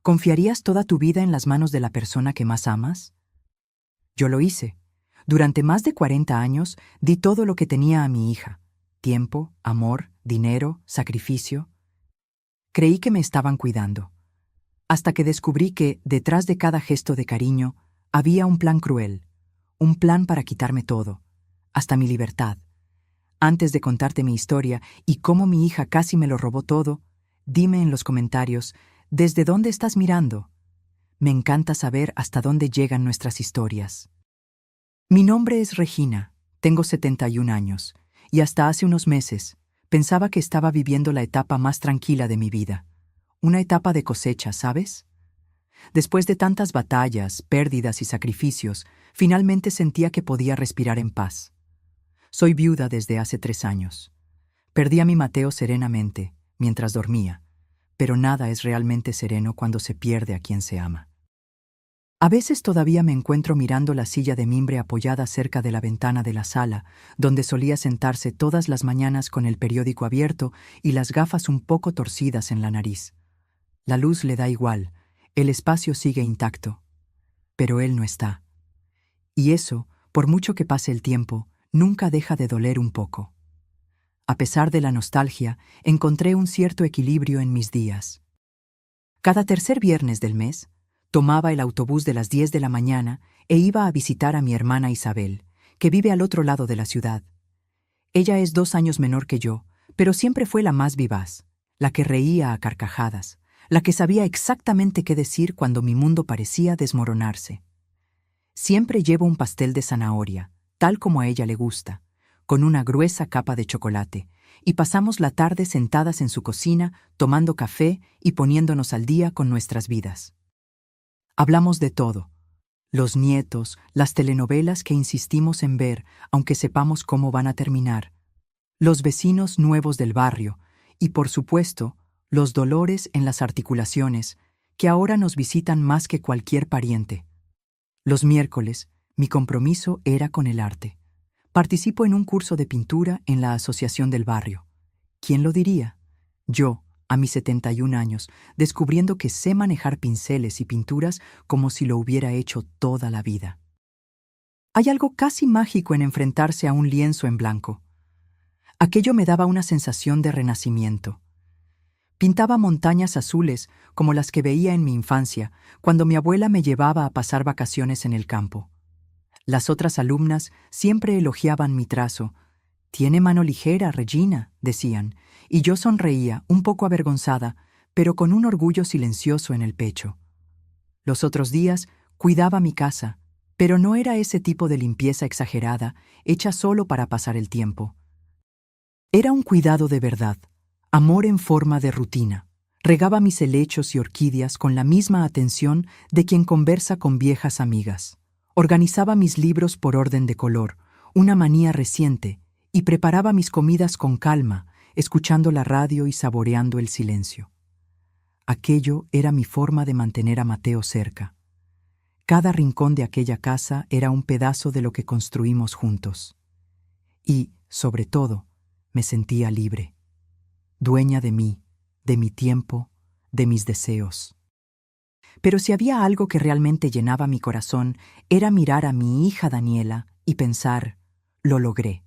¿Confiarías toda tu vida en las manos de la persona que más amas? Yo lo hice. Durante más de 40 años di todo lo que tenía a mi hija. Tiempo, amor, dinero, sacrificio. Creí que me estaban cuidando. Hasta que descubrí que, detrás de cada gesto de cariño, había un plan cruel. Un plan para quitarme todo, hasta mi libertad. Antes de contarte mi historia y cómo mi hija casi me lo robó todo, dime en los comentarios, ¿desde dónde estás mirando? Me encanta saber hasta dónde llegan nuestras historias. Mi nombre es Regina, tengo 71 años, y hasta hace unos meses pensaba que estaba viviendo la etapa más tranquila de mi vida. Una etapa de cosecha, ¿sabes? Después de tantas batallas, pérdidas y sacrificios, finalmente sentía que podía respirar en paz. Soy viuda desde hace 3 años. Perdí a mi Mateo serenamente, mientras dormía, pero nada es realmente sereno cuando se pierde a quien se ama. A veces todavía me encuentro mirando la silla de mimbre apoyada cerca de la ventana de la sala, donde solía sentarse todas las mañanas con el periódico abierto y las gafas un poco torcidas en la nariz. La luz le da igual, el espacio sigue intacto, pero él no está. Y eso, por mucho que pase el tiempo, nunca deja de doler un poco. A pesar de la nostalgia, encontré un cierto equilibrio en mis días. Cada tercer viernes del mes, tomaba el autobús de las 10 de la mañana e iba a visitar a mi hermana Isabel, que vive al otro lado de la ciudad. Ella es 2 años menor que yo, pero siempre fue la más vivaz, la que reía a carcajadas, la que sabía exactamente qué decir cuando mi mundo parecía desmoronarse. Siempre llevo un pastel de zanahoria, tal como a ella le gusta, con una gruesa capa de chocolate, y pasamos la tarde sentadas en su cocina, tomando café y poniéndonos al día con nuestras vidas. Hablamos de todo: los nietos, las telenovelas que insistimos en ver, aunque sepamos cómo van a terminar, los vecinos nuevos del barrio y, por supuesto, los dolores en las articulaciones, que ahora nos visitan más que cualquier pariente. Los miércoles, mi compromiso era con el arte. Participo en un curso de pintura en la asociación del barrio. ¿Quién lo diría? Yo, a mis 71 años, descubriendo que sé manejar pinceles y pinturas como si lo hubiera hecho toda la vida. Hay algo casi mágico en enfrentarse a un lienzo en blanco. Aquello me daba una sensación de renacimiento. Pintaba montañas azules como las que veía en mi infancia, cuando mi abuela me llevaba a pasar vacaciones en el campo. Las otras alumnas siempre elogiaban mi trazo. «Tiene mano ligera, Regina», decían, y yo sonreía, un poco avergonzada, pero con un orgullo silencioso en el pecho. Los otros días cuidaba mi casa, pero no era ese tipo de limpieza exagerada, hecha solo para pasar el tiempo. Era un cuidado de verdad, amor en forma de rutina. Regaba mis helechos y orquídeas con la misma atención de quien conversa con viejas amigas. Organizaba mis libros por orden de color, una manía reciente, y preparaba mis comidas con calma, escuchando la radio y saboreando el silencio. Aquello era mi forma de mantener a Mateo cerca. Cada rincón de aquella casa era un pedazo de lo que construimos juntos. Y, sobre todo, me sentía libre, dueña de mí, de mi tiempo, de mis deseos. Pero si había algo que realmente llenaba mi corazón, era mirar a mi hija Daniela y pensar: lo logré.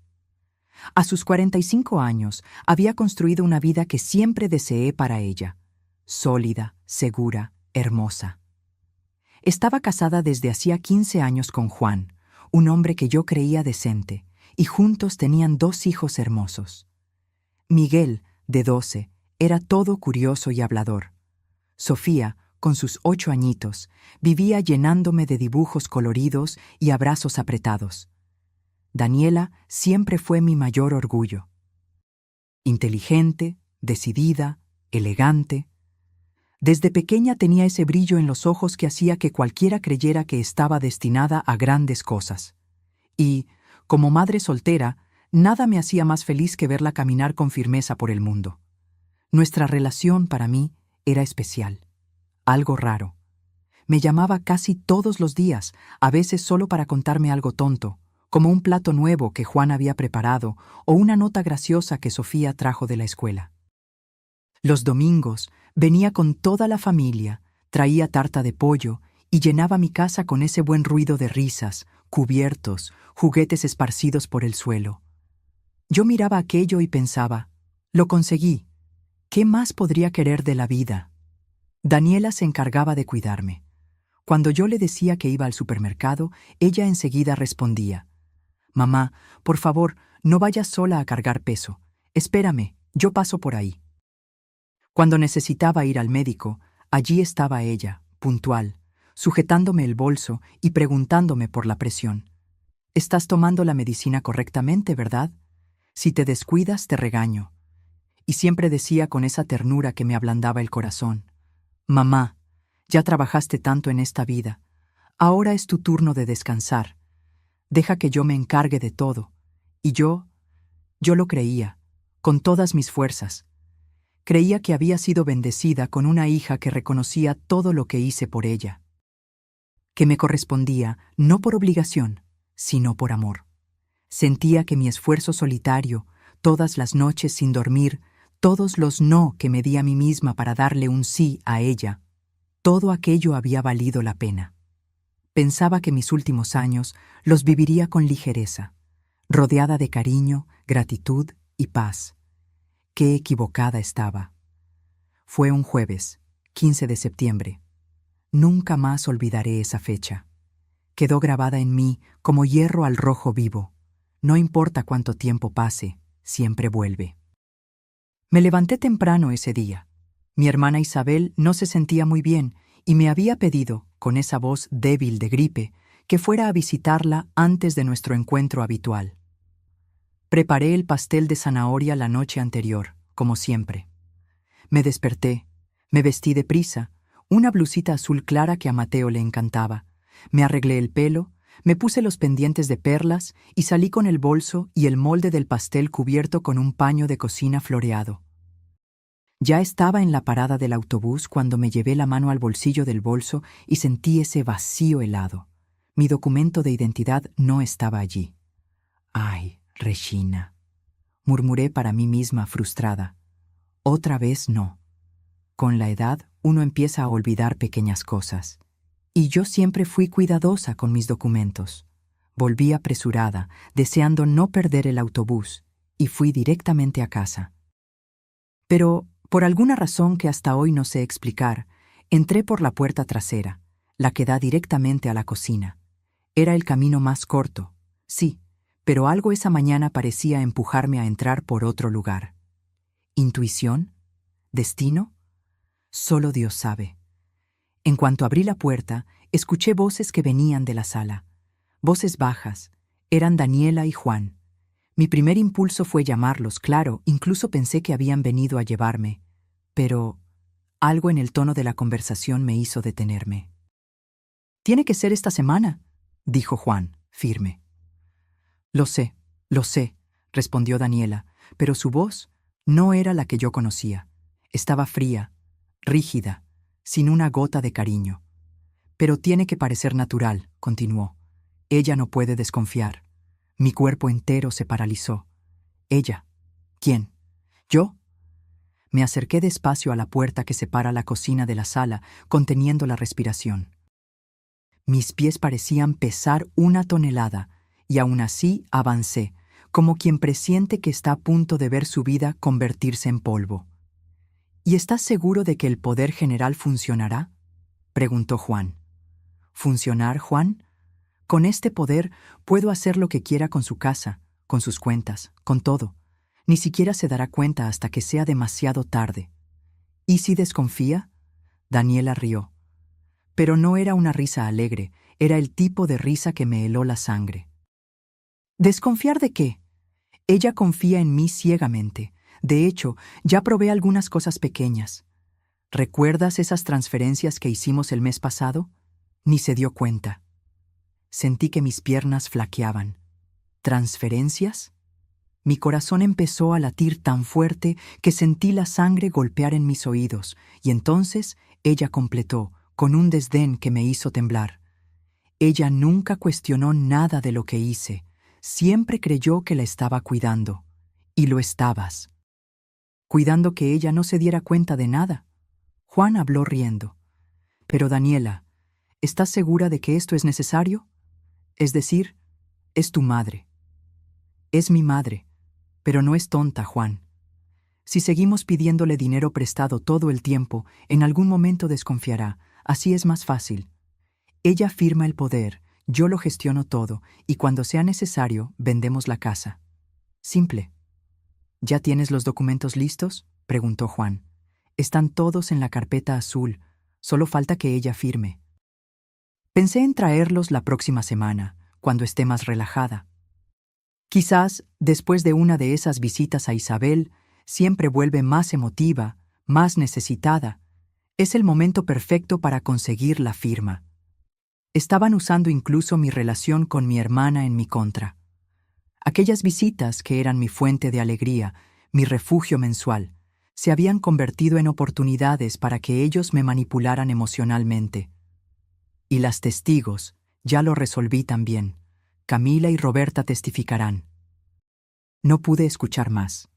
A sus 45 años había construido una vida que siempre deseé para ella, sólida, segura, hermosa. Estaba casada desde hacía 15 años con Juan, un hombre que yo creía decente, y juntos tenían 2 hijos hermosos. Miguel, de 12, era todo curioso y hablador. Sofía, con sus 8 añitos, vivía llenándome de dibujos coloridos y abrazos apretados. Daniela siempre fue mi mayor orgullo. Inteligente, decidida, elegante. Desde pequeña tenía ese brillo en los ojos que hacía que cualquiera creyera que estaba destinada a grandes cosas. Y, como madre soltera, nada me hacía más feliz que verla caminar con firmeza por el mundo. Nuestra relación, para mí, era especial, algo raro. Me llamaba casi todos los días, a veces solo para contarme algo tonto, como un plato nuevo que Juan había preparado o una nota graciosa que Sofía trajo de la escuela. Los domingos venía con toda la familia, Traía tarta de pollo y llenaba mi casa con ese buen ruido de risas, cubiertos, juguetes esparcidos por el suelo. Yo miraba aquello y pensaba, lo conseguí. ¿Qué más podría querer de la vida? Daniela se encargaba de cuidarme. Cuando yo le decía que iba al supermercado, ella enseguida respondía, «Mamá, por favor, no vayas sola a cargar peso. Espérame, yo paso por ahí». Cuando necesitaba ir al médico, allí estaba ella, puntual, sujetándome el bolso y preguntándome por la presión. «Estás tomando la medicina correctamente, ¿verdad? Si te descuidas, te regaño». Y siempre decía con esa ternura que me ablandaba el corazón, «Mamá, ya trabajaste tanto en esta vida. Ahora es tu turno de descansar. Deja que yo me encargue de todo». Y yo lo creía, con todas mis fuerzas. Creía que había sido bendecida con una hija que reconocía todo lo que hice por ella, que me correspondía no por obligación, sino por amor. Sentía que mi esfuerzo solitario, todas las noches sin dormir, todos los no que me di a mí misma para darle un sí a ella, todo aquello había valido la pena. Pensaba que mis últimos años los viviría con ligereza, rodeada de cariño, gratitud y paz. Qué equivocada estaba. Fue un jueves, 15 de septiembre. Nunca más olvidaré esa fecha. Quedó grabada en mí como hierro al rojo vivo. No importa cuánto tiempo pase, siempre vuelve. Me levanté temprano ese día. Mi hermana Isabel no se sentía muy bien y me había pedido, con esa voz débil de gripe, que fuera a visitarla antes de nuestro encuentro habitual. Preparé el pastel de zanahoria la noche anterior, como siempre. Me desperté, me vestí deprisa, una blusita azul clara que a Mateo le encantaba. Me arreglé el pelo, me puse los pendientes de perlas y salí con el bolso y el molde del pastel cubierto con un paño de cocina floreado. Ya estaba en la parada del autobús cuando me llevé la mano al bolsillo del bolso y sentí ese vacío helado. Mi documento de identidad no estaba allí. «Ay, Regina», murmuré para mí misma frustrada. Otra vez no. Con la edad uno empieza a olvidar pequeñas cosas. Y yo siempre fui cuidadosa con mis documentos. Volví apresurada, deseando no perder el autobús, y fui directamente a casa. Pero, por alguna razón que hasta hoy no sé explicar, entré por la puerta trasera, la que da directamente a la cocina. Era el camino más corto, sí, pero algo esa mañana parecía empujarme a entrar por otro lugar. ¿Intuición? ¿Destino? Solo Dios sabe. En cuanto abrí la puerta, escuché voces que venían de la sala. Voces bajas. Eran Daniela y Juan. Mi primer impulso fue llamarlos, claro, incluso pensé que habían venido a llevarme. Pero algo en el tono de la conversación me hizo detenerme. «Tiene que ser esta semana», dijo Juan, firme. Lo sé», respondió Daniela, pero su voz no era la que yo conocía. Estaba fría, rígida, sin una gota de cariño. «Pero tiene que parecer natural», continuó. «Ella no puede desconfiar». Mi cuerpo entero se paralizó. «¿Ella? ¿Quién? ¿Yo?» Me acerqué despacio a la puerta que separa la cocina de la sala, conteniendo la respiración. Mis pies parecían pesar 1 tonelada, y aún así avancé, como quien presiente que está a punto de ver su vida convertirse en polvo. «¿Y estás seguro de que el poder general funcionará?», preguntó Juan. «¿Funcionar, Juan? Con este poder puedo hacer lo que quiera con su casa, con sus cuentas, con todo. Ni siquiera se dará cuenta hasta que sea demasiado tarde». «¿Y si desconfía?», Daniela rió. Pero no era una risa alegre, era el tipo de risa que me heló la sangre. «¿Desconfiar de qué? Ella confía en mí ciegamente. De hecho, ya probé algunas cosas pequeñas. ¿Recuerdas esas transferencias que hicimos el mes pasado? Ni se dio cuenta». Sentí que mis piernas flaqueaban. ¿Transferencias? Mi corazón empezó a latir tan fuerte que sentí la sangre golpear en mis oídos, y entonces ella completó, con un desdén que me hizo temblar. Ella nunca cuestionó nada de lo que hice, siempre creyó que la estaba cuidando. Y lo estabas. Cuidando que ella no se diera cuenta de nada. Juan habló riendo. Pero Daniela, ¿estás segura de que esto es necesario? Es decir, es tu madre. Es mi madre, pero no es tonta, Juan. Si seguimos pidiéndole dinero prestado todo el tiempo, en algún momento desconfiará. Así es más fácil. Ella firma el poder, yo lo gestiono todo, y cuando sea necesario, vendemos la casa. Simple. ¿Ya tienes los documentos listos?, preguntó Juan. Están todos en la carpeta azul, solo falta que ella firme. Pensé en traerlos la próxima semana, cuando esté más relajada. Quizás, después de una de esas visitas a Isabel, siempre vuelve más emotiva, más necesitada. Es el momento perfecto para conseguir la firma. Estaban usando incluso mi relación con mi hermana en mi contra. Aquellas visitas que eran mi fuente de alegría, mi refugio mensual, se habían convertido en oportunidades para que ellos me manipularan emocionalmente. Y las testigos, ya lo resolví también. Camila y Roberta testificarán. No pude escuchar más,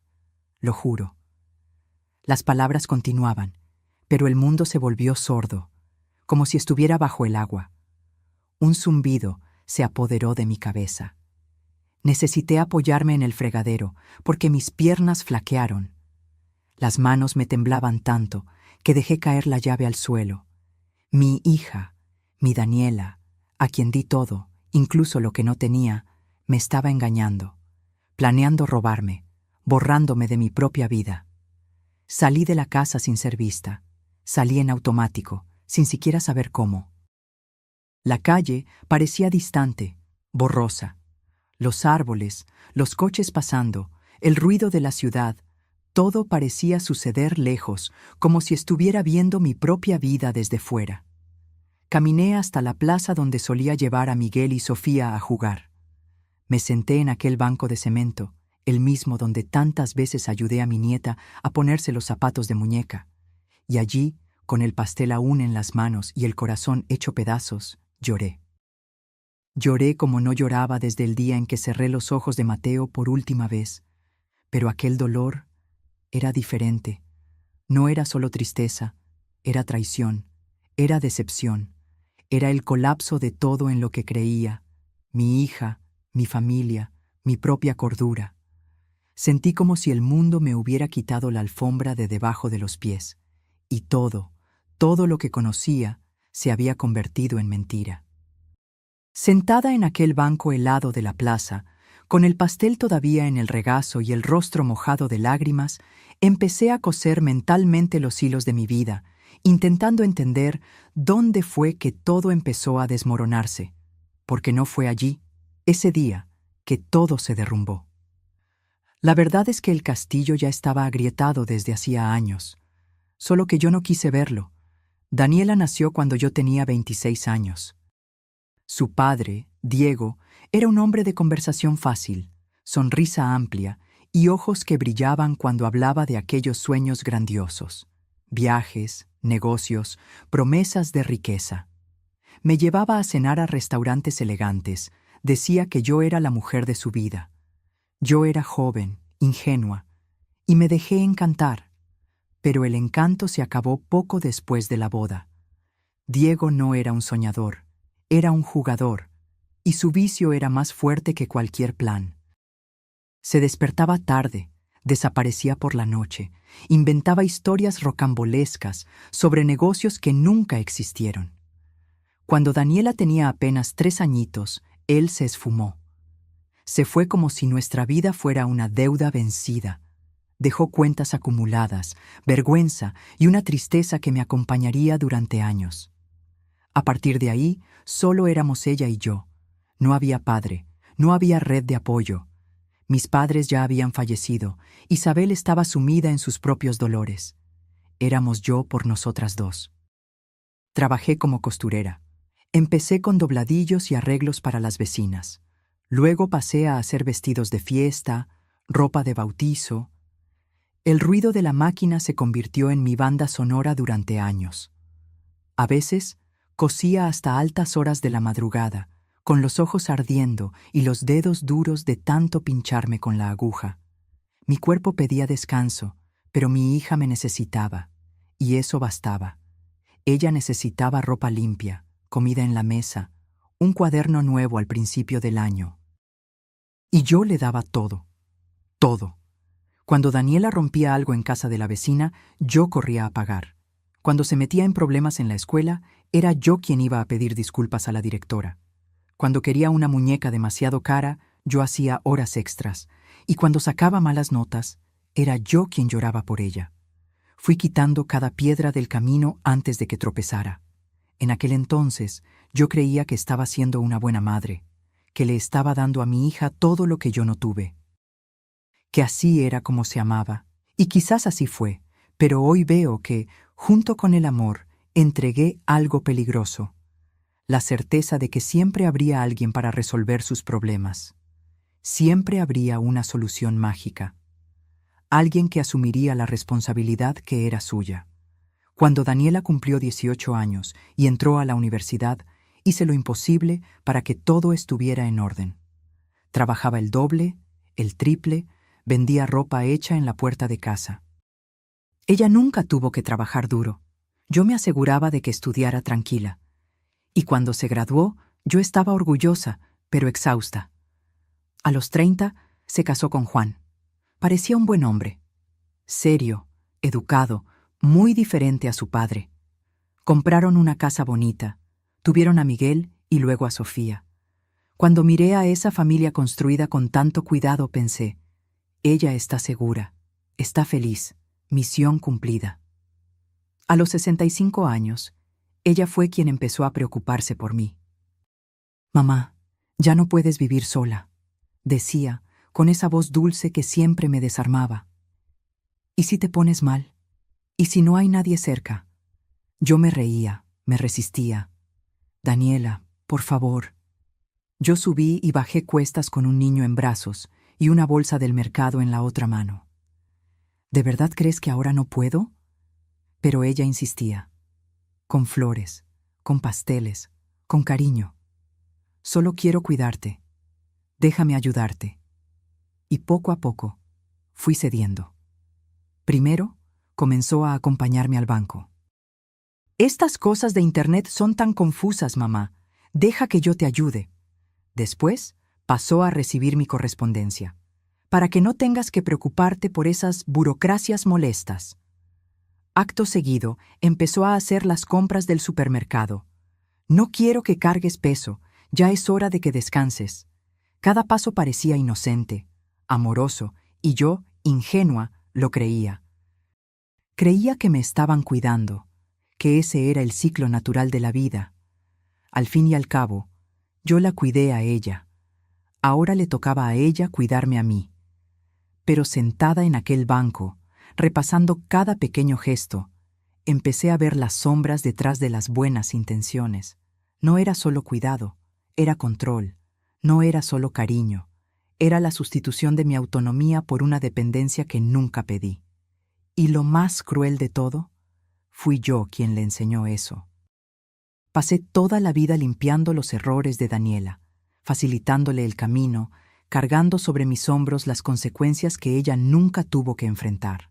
lo juro. Las palabras continuaban, pero el mundo se volvió sordo, como si estuviera bajo el agua. Un zumbido se apoderó de mi cabeza. Necesité apoyarme en el fregadero, porque mis piernas flaquearon. Las manos me temblaban tanto que dejé caer la llave al suelo. Mi hija, mi Daniela, a quien di todo, incluso lo que no tenía, me estaba engañando, planeando robarme, borrándome de mi propia vida. Salí de la casa sin ser vista. Salí en automático, sin siquiera saber cómo. La calle parecía distante, borrosa. Los árboles, los coches pasando, el ruido de la ciudad, todo parecía suceder lejos, como si estuviera viendo mi propia vida desde fuera. Caminé hasta la plaza donde solía llevar a Miguel y Sofía a jugar. Me senté en aquel banco de cemento, el mismo donde tantas veces ayudé a mi nieta a ponerse los zapatos de muñeca, y allí, con el pastel aún en las manos y el corazón hecho pedazos, lloré. Lloré como no lloraba desde el día en que cerré los ojos de Mateo por última vez, pero aquel dolor era diferente. No era solo tristeza, era traición, era decepción, era el colapso de todo en lo que creía, mi hija, mi familia, mi propia cordura. Sentí como si el mundo me hubiera quitado la alfombra de debajo de los pies, y todo lo que conocía, se había convertido en mentira. Sentada en aquel banco helado de la plaza, con el pastel todavía en el regazo y el rostro mojado de lágrimas, empecé a coser mentalmente los hilos de mi vida, intentando entender dónde fue que todo empezó a desmoronarse, porque no fue allí, ese día, que todo se derrumbó. La verdad es que el castillo ya estaba agrietado desde hacía años, solo que yo no quise verlo. Daniela nació cuando yo tenía 26 años. Su padre, Diego, era un hombre de conversación fácil, sonrisa amplia y ojos que brillaban cuando hablaba de aquellos sueños grandiosos, viajes, negocios, promesas de riqueza. Me llevaba a cenar a restaurantes elegantes, decía que yo era la mujer de su vida. Yo era joven, ingenua, y me dejé encantar, pero el encanto se acabó poco después de la boda. Diego no era un soñador, era un jugador, y su vicio era más fuerte que cualquier plan. Se despertaba tarde, desaparecía por la noche, inventaba historias rocambolescas sobre negocios que nunca existieron. Cuando Daniela tenía apenas 3 añitos, él se esfumó. Se fue como si nuestra vida fuera una deuda vencida. Dejó cuentas acumuladas, vergüenza y una tristeza que me acompañaría durante años. A partir de ahí, solo éramos ella y yo. No había padre, no había red de apoyo. Mis padres ya habían fallecido. Isabel estaba sumida en sus propios dolores. Éramos yo por nosotras dos. Trabajé como costurera. Empecé con dobladillos y arreglos para las vecinas. Luego pasé a hacer vestidos de fiesta, ropa de bautizo. El ruido de la máquina se convirtió en mi banda sonora durante años. A veces, cosía hasta altas horas de la madrugada, con los ojos ardiendo y los dedos duros de tanto pincharme con la aguja. Mi cuerpo pedía descanso, pero mi hija me necesitaba, y eso bastaba. Ella necesitaba ropa limpia, comida en la mesa, un cuaderno nuevo al principio del año. Y yo le daba todo, todo. Cuando Daniela rompía algo en casa de la vecina, yo corría a pagar. Cuando se metía en problemas en la escuela, era yo quien iba a pedir disculpas a la directora. Cuando quería una muñeca demasiado cara, yo hacía horas extras. Y cuando sacaba malas notas, era yo quien lloraba por ella. Fui quitando cada piedra del camino antes de que tropezara. En aquel entonces, yo creía que estaba siendo una buena madre, que le estaba dando a mi hija todo lo que yo no tuve. Que así era como se amaba, y quizás así fue, pero hoy veo que, junto con el amor, entregué algo peligroso, la certeza de que siempre habría alguien para resolver sus problemas. Siempre habría una solución mágica. Alguien que asumiría la responsabilidad que era suya. Cuando Daniela cumplió 18 años y entró a la universidad, hice lo imposible para que todo estuviera en orden. Trabajaba el doble, el triple, vendía ropa hecha en la puerta de casa. Ella nunca tuvo que trabajar duro. Yo me aseguraba de que estudiara tranquila. Y cuando se graduó, yo estaba orgullosa, pero exhausta. A los 30, se casó con Juan. Parecía un buen hombre. Serio, educado, muy diferente a su padre. Compraron una casa bonita. Tuvieron a Miguel y luego a Sofía. Cuando miré a esa familia construida con tanto cuidado, pensé, ella está segura, está feliz, misión cumplida. A los 65 años, ella fue quien empezó a preocuparse por mí. «Mamá, ya no puedes vivir sola», decía, con esa voz dulce que siempre me desarmaba. «¿Y si te pones mal? ¿Y si no hay nadie cerca?» Yo me reía, me resistía. «Daniela, por favor». Yo subí y bajé cuestas con un niño en brazos y una bolsa del mercado en la otra mano. «¿De verdad crees que ahora no puedo?» Pero ella insistía. «Con flores, con pasteles, con cariño. Solo quiero cuidarte. Déjame ayudarte». Y poco a poco, fui cediendo. Primero, comenzó a acompañarme al banco. «Estas cosas de Internet son tan confusas, mamá. Deja que yo te ayude». Después, pasó a recibir mi correspondencia, para que no tengas que preocuparte por esas burocracias molestas. Acto seguido, empezó a hacer las compras del supermercado. «No quiero que cargues peso, ya es hora de que descanses». Cada paso parecía inocente, amoroso, y yo, ingenua, lo creía. Creía que me estaban cuidando, que ese era el ciclo natural de la vida. Al fin y al cabo, yo la cuidé a ella. Ahora le tocaba a ella cuidarme a mí. Pero sentada en aquel banco, repasando cada pequeño gesto, empecé a ver las sombras detrás de las buenas intenciones. No era solo cuidado, era control. No era solo cariño. Era la sustitución de mi autonomía por una dependencia que nunca pedí. Y lo más cruel de todo, fui yo quien le enseñó eso. Pasé toda la vida limpiando los errores de Daniela, facilitándole el camino, cargando sobre mis hombros las consecuencias que ella nunca tuvo que enfrentar.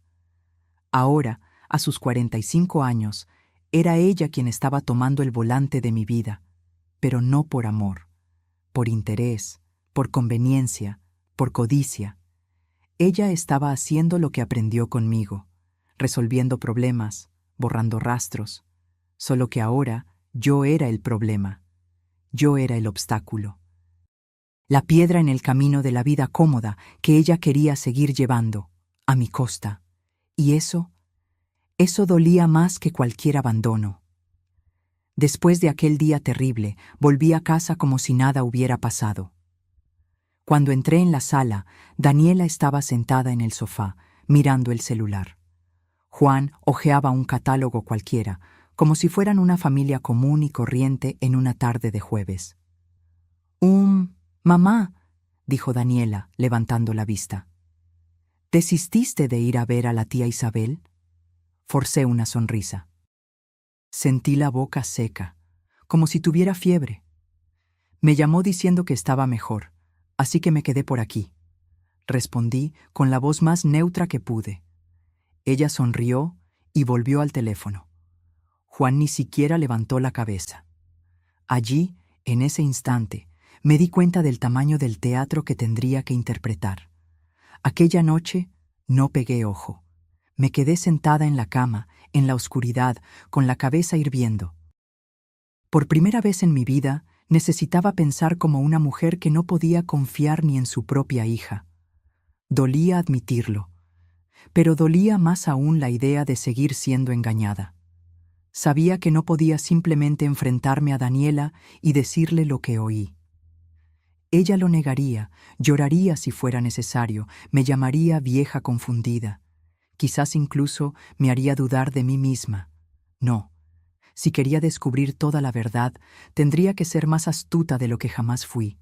Ahora, a sus 45 años, era ella quien estaba tomando el volante de mi vida, pero no por amor, por interés, por conveniencia, por codicia. Ella estaba haciendo lo que aprendió conmigo, resolviendo problemas, borrando rastros, solo que ahora yo era el problema, yo era el obstáculo. La piedra en el camino de la vida cómoda que ella quería seguir llevando, a mi costa. Y eso dolía más que cualquier abandono. Después de aquel día terrible, volví a casa como si nada hubiera pasado. Cuando entré en la sala, Daniela estaba sentada en el sofá, mirando el celular. Juan hojeaba un catálogo cualquiera, como si fueran una familia común y corriente en una tarde de jueves. Mamá», dijo Daniela, levantando la vista. «¿Desististe de ir a ver a la tía Isabel?» Forcé una sonrisa. Sentí la boca seca, como si tuviera fiebre. Me llamó diciendo que estaba mejor, así que me quedé por aquí. Respondí con la voz más neutra que pude. Ella sonrió y volvió al teléfono. Juan ni siquiera levantó la cabeza. Allí, en ese instante, me di cuenta del tamaño del teatro que tendría que interpretar. Aquella noche no pegué ojo. Me quedé sentada en la cama, en la oscuridad, con la cabeza hirviendo. Por primera vez en mi vida, necesitaba pensar como una mujer que no podía confiar ni en su propia hija. Dolía admitirlo, pero dolía más aún la idea de seguir siendo engañada. Sabía que no podía simplemente enfrentarme a Daniela y decirle lo que oí. Ella lo negaría, lloraría si fuera necesario, me llamaría vieja confundida. Quizás incluso me haría dudar de mí misma. No, si quería descubrir toda la verdad, tendría que ser más astuta de lo que jamás fui.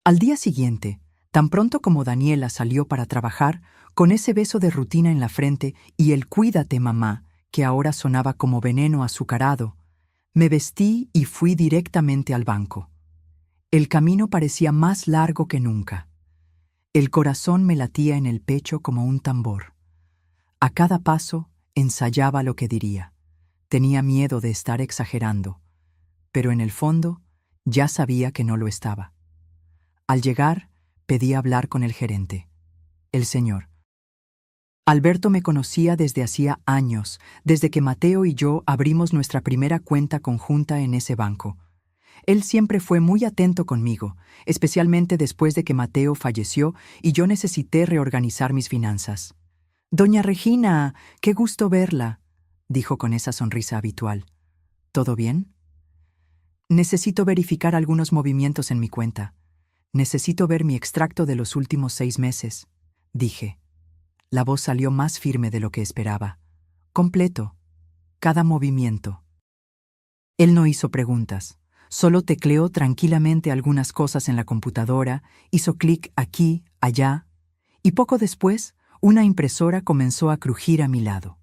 Al día siguiente, tan pronto como Daniela salió para trabajar, con ese beso de rutina en la frente y el "cuídate, mamá", que ahora sonaba como veneno azucarado, me vestí y fui directamente al banco. El camino parecía más largo que nunca. El corazón me latía en el pecho como un tambor. A cada paso ensayaba lo que diría. Tenía miedo de estar exagerando, pero en el fondo ya sabía que no lo estaba. Al llegar, pedí hablar con el gerente. El señor Alberto me conocía desde hacía años, desde que Mateo y yo abrimos nuestra primera cuenta conjunta en ese banco. Él siempre fue muy atento conmigo, especialmente después de que Mateo falleció y yo necesité reorganizar mis finanzas. «Doña Regina, qué gusto verla», dijo con esa sonrisa habitual. «¿Todo bien?» «Necesito verificar algunos movimientos en mi cuenta. Necesito ver mi extracto de los últimos 6 meses», dije. La voz salió más firme de lo que esperaba. Completo. Cada movimiento. Él no hizo preguntas. Solo tecleó tranquilamente algunas cosas en la computadora, hizo clic aquí, allá, y poco después, una impresora comenzó a crujir a mi lado.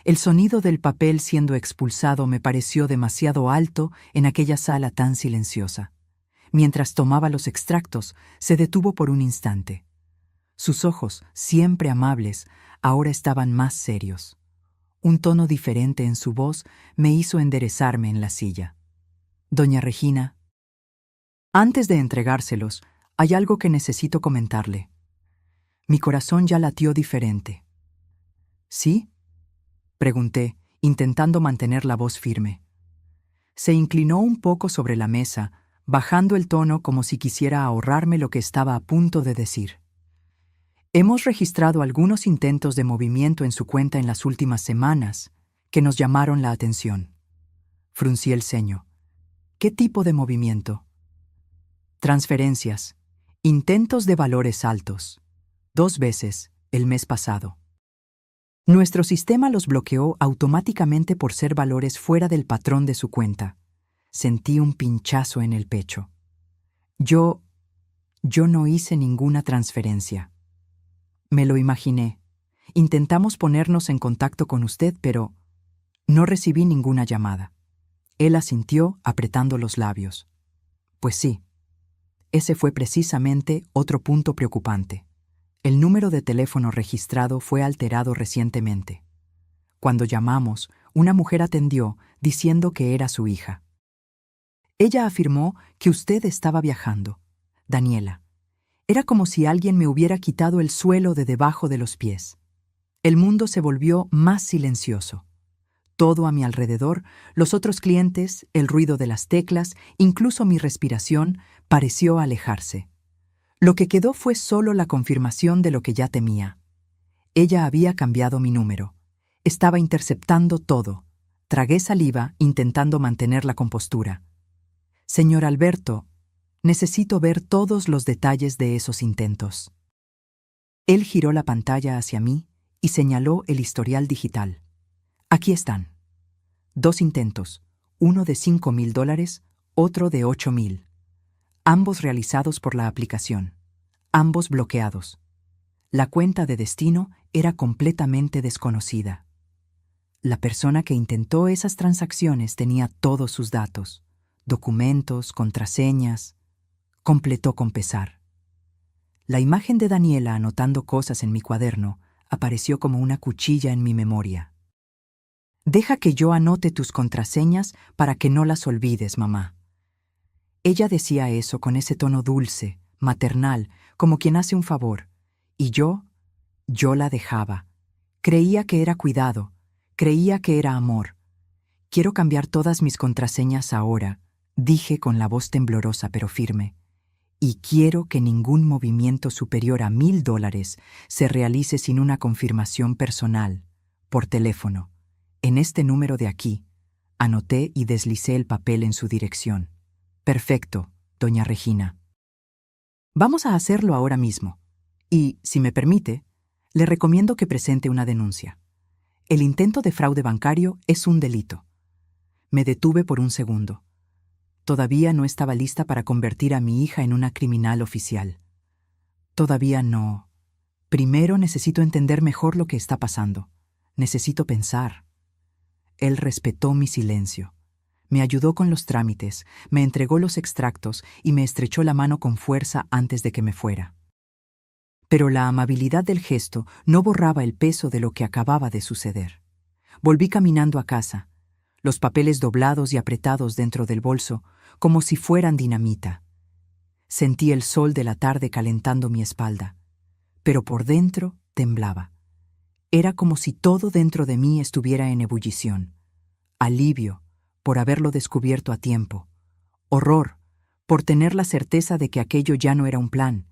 El sonido del papel siendo expulsado me pareció demasiado alto en aquella sala tan silenciosa. Mientras tomaba los extractos, se detuvo por un instante. Sus ojos, siempre amables, ahora estaban más serios. Un tono diferente en su voz me hizo enderezarme en la silla. «Doña Regina, antes de entregárselos, hay algo que necesito comentarle». Mi corazón ya latió diferente. «¿Sí?», pregunté, intentando mantener la voz firme. Se inclinó un poco sobre la mesa, bajando el tono como si quisiera ahorrarme lo que estaba a punto de decir. «Hemos registrado algunos intentos de movimiento en su cuenta en las últimas semanas que nos llamaron la atención». Fruncí el ceño. «¿Qué tipo de movimiento?» «Transferencias. Intentos de valores altos. 2 veces, el mes pasado. Nuestro sistema los bloqueó automáticamente por ser valores fuera del patrón de su cuenta». Sentí un pinchazo en el pecho. Yo no hice ninguna transferencia. Me lo imaginé. Intentamos ponernos en contacto con usted, pero no recibí ninguna llamada. Él asintió, apretando los labios. Pues sí, ese fue precisamente otro punto preocupante. El número de teléfono registrado fue alterado recientemente. Cuando llamamos, una mujer atendió diciendo que era su hija. Ella afirmó que usted estaba viajando, Daniela. Era como si alguien me hubiera quitado el suelo de debajo de los pies. El mundo se volvió más silencioso. Todo a mi alrededor, los otros clientes, el ruido de las teclas, incluso mi respiración, pareció alejarse. Lo que quedó fue solo la confirmación de lo que ya temía. Ella había cambiado mi número. Estaba interceptando todo. Tragué saliva intentando mantener la compostura. «Señor Alberto, necesito ver todos los detalles de esos intentos». Él giró la pantalla hacia mí y señaló el historial digital. «Aquí están. 2 intentos, uno de $5,000, otro de $8,000. Ambos realizados por la aplicación. Ambos bloqueados. La cuenta de destino era completamente desconocida. La persona que intentó esas transacciones tenía todos sus datos, documentos, contraseñas», completó con pesar. La imagen de Daniela anotando cosas en mi cuaderno apareció como una cuchilla en mi memoria. Deja que yo anote tus contraseñas para que no las olvides, mamá. Ella decía eso con ese tono dulce, maternal, como quien hace un favor. Y yo la dejaba. Creía que era cuidado, creía que era amor. Quiero cambiar todas mis contraseñas ahora, dije con la voz temblorosa pero firme. Y quiero que ningún movimiento superior a $1000 se realice sin una confirmación personal, por teléfono. En este número de aquí, anoté y deslicé el papel en su dirección. Perfecto, doña Regina. Vamos a hacerlo ahora mismo. Y, si me permite, le recomiendo que presente una denuncia. El intento de fraude bancario es un delito. Me detuve por un segundo. Todavía no estaba lista para convertir a mi hija en una criminal oficial. Todavía no. Primero necesito entender mejor lo que está pasando. Necesito pensar. Él respetó mi silencio. Me ayudó con los trámites, me entregó los extractos y me estrechó la mano con fuerza antes de que me fuera. Pero la amabilidad del gesto no borraba el peso de lo que acababa de suceder. Volví caminando a casa, los papeles doblados y apretados dentro del bolso, como si fueran dinamita. Sentí el sol de la tarde calentando mi espalda, pero por dentro temblaba. Era como si todo dentro de mí estuviera en ebullición. Alivio, por haberlo descubierto a tiempo. Horror, por tener la certeza de que aquello ya no era un plan,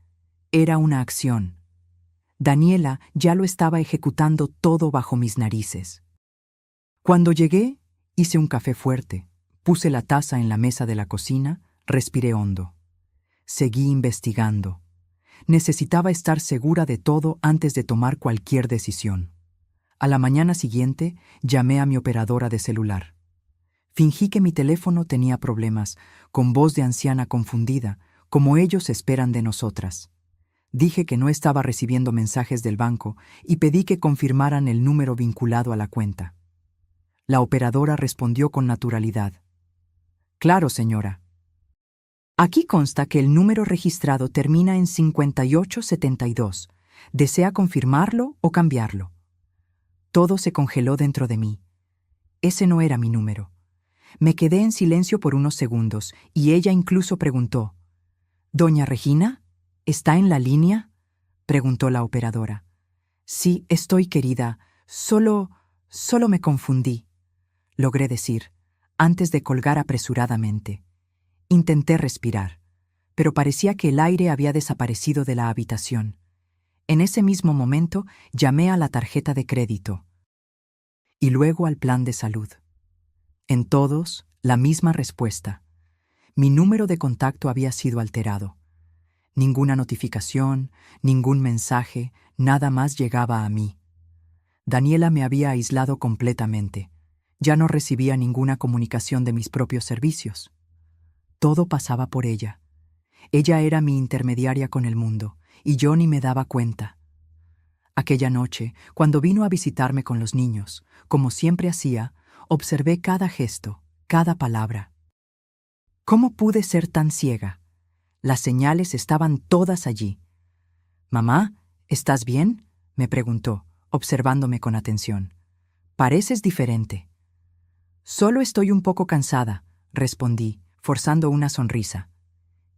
era una acción. Daniela ya lo estaba ejecutando todo bajo mis narices. Cuando llegué, hice un café fuerte, puse la taza en la mesa de la cocina, respiré hondo. Seguí investigando. Necesitaba estar segura de todo antes de tomar cualquier decisión. A la mañana siguiente, llamé a mi operadora de celular. Fingí que mi teléfono tenía problemas, con voz de anciana confundida, como ellos esperan de nosotras. Dije que no estaba recibiendo mensajes del banco y pedí que confirmaran el número vinculado a la cuenta. La operadora respondió con naturalidad. Claro, señora. Aquí consta que el número registrado termina en 5872. ¿Desea confirmarlo o cambiarlo? Todo se congeló dentro de mí. Ese no era mi número. Me quedé en silencio por unos segundos y ella incluso preguntó: «¿Doña Regina? ¿Está en la línea?», preguntó la operadora. «Sí, estoy, querida. Solo me confundí», logré decir, antes de colgar apresuradamente. Intenté respirar, pero parecía que el aire había desaparecido de la habitación. En ese mismo momento llamé a la tarjeta de crédito y luego al plan de salud. En todos, la misma respuesta. Mi número de contacto había sido alterado. Ninguna notificación, ningún mensaje, nada más llegaba a mí. Daniela me había aislado completamente. Ya no recibía ninguna comunicación de mis propios servicios. Todo pasaba por ella. Ella era mi intermediaria con el mundo, y yo ni me daba cuenta. Aquella noche, cuando vino a visitarme con los niños, como siempre hacía, observé cada gesto, cada palabra. ¿Cómo pude ser tan ciega? Las señales estaban todas allí. «Mamá, ¿estás bien?», me preguntó, observándome con atención. «Pareces diferente». «Solo estoy un poco cansada», respondí, forzando una sonrisa.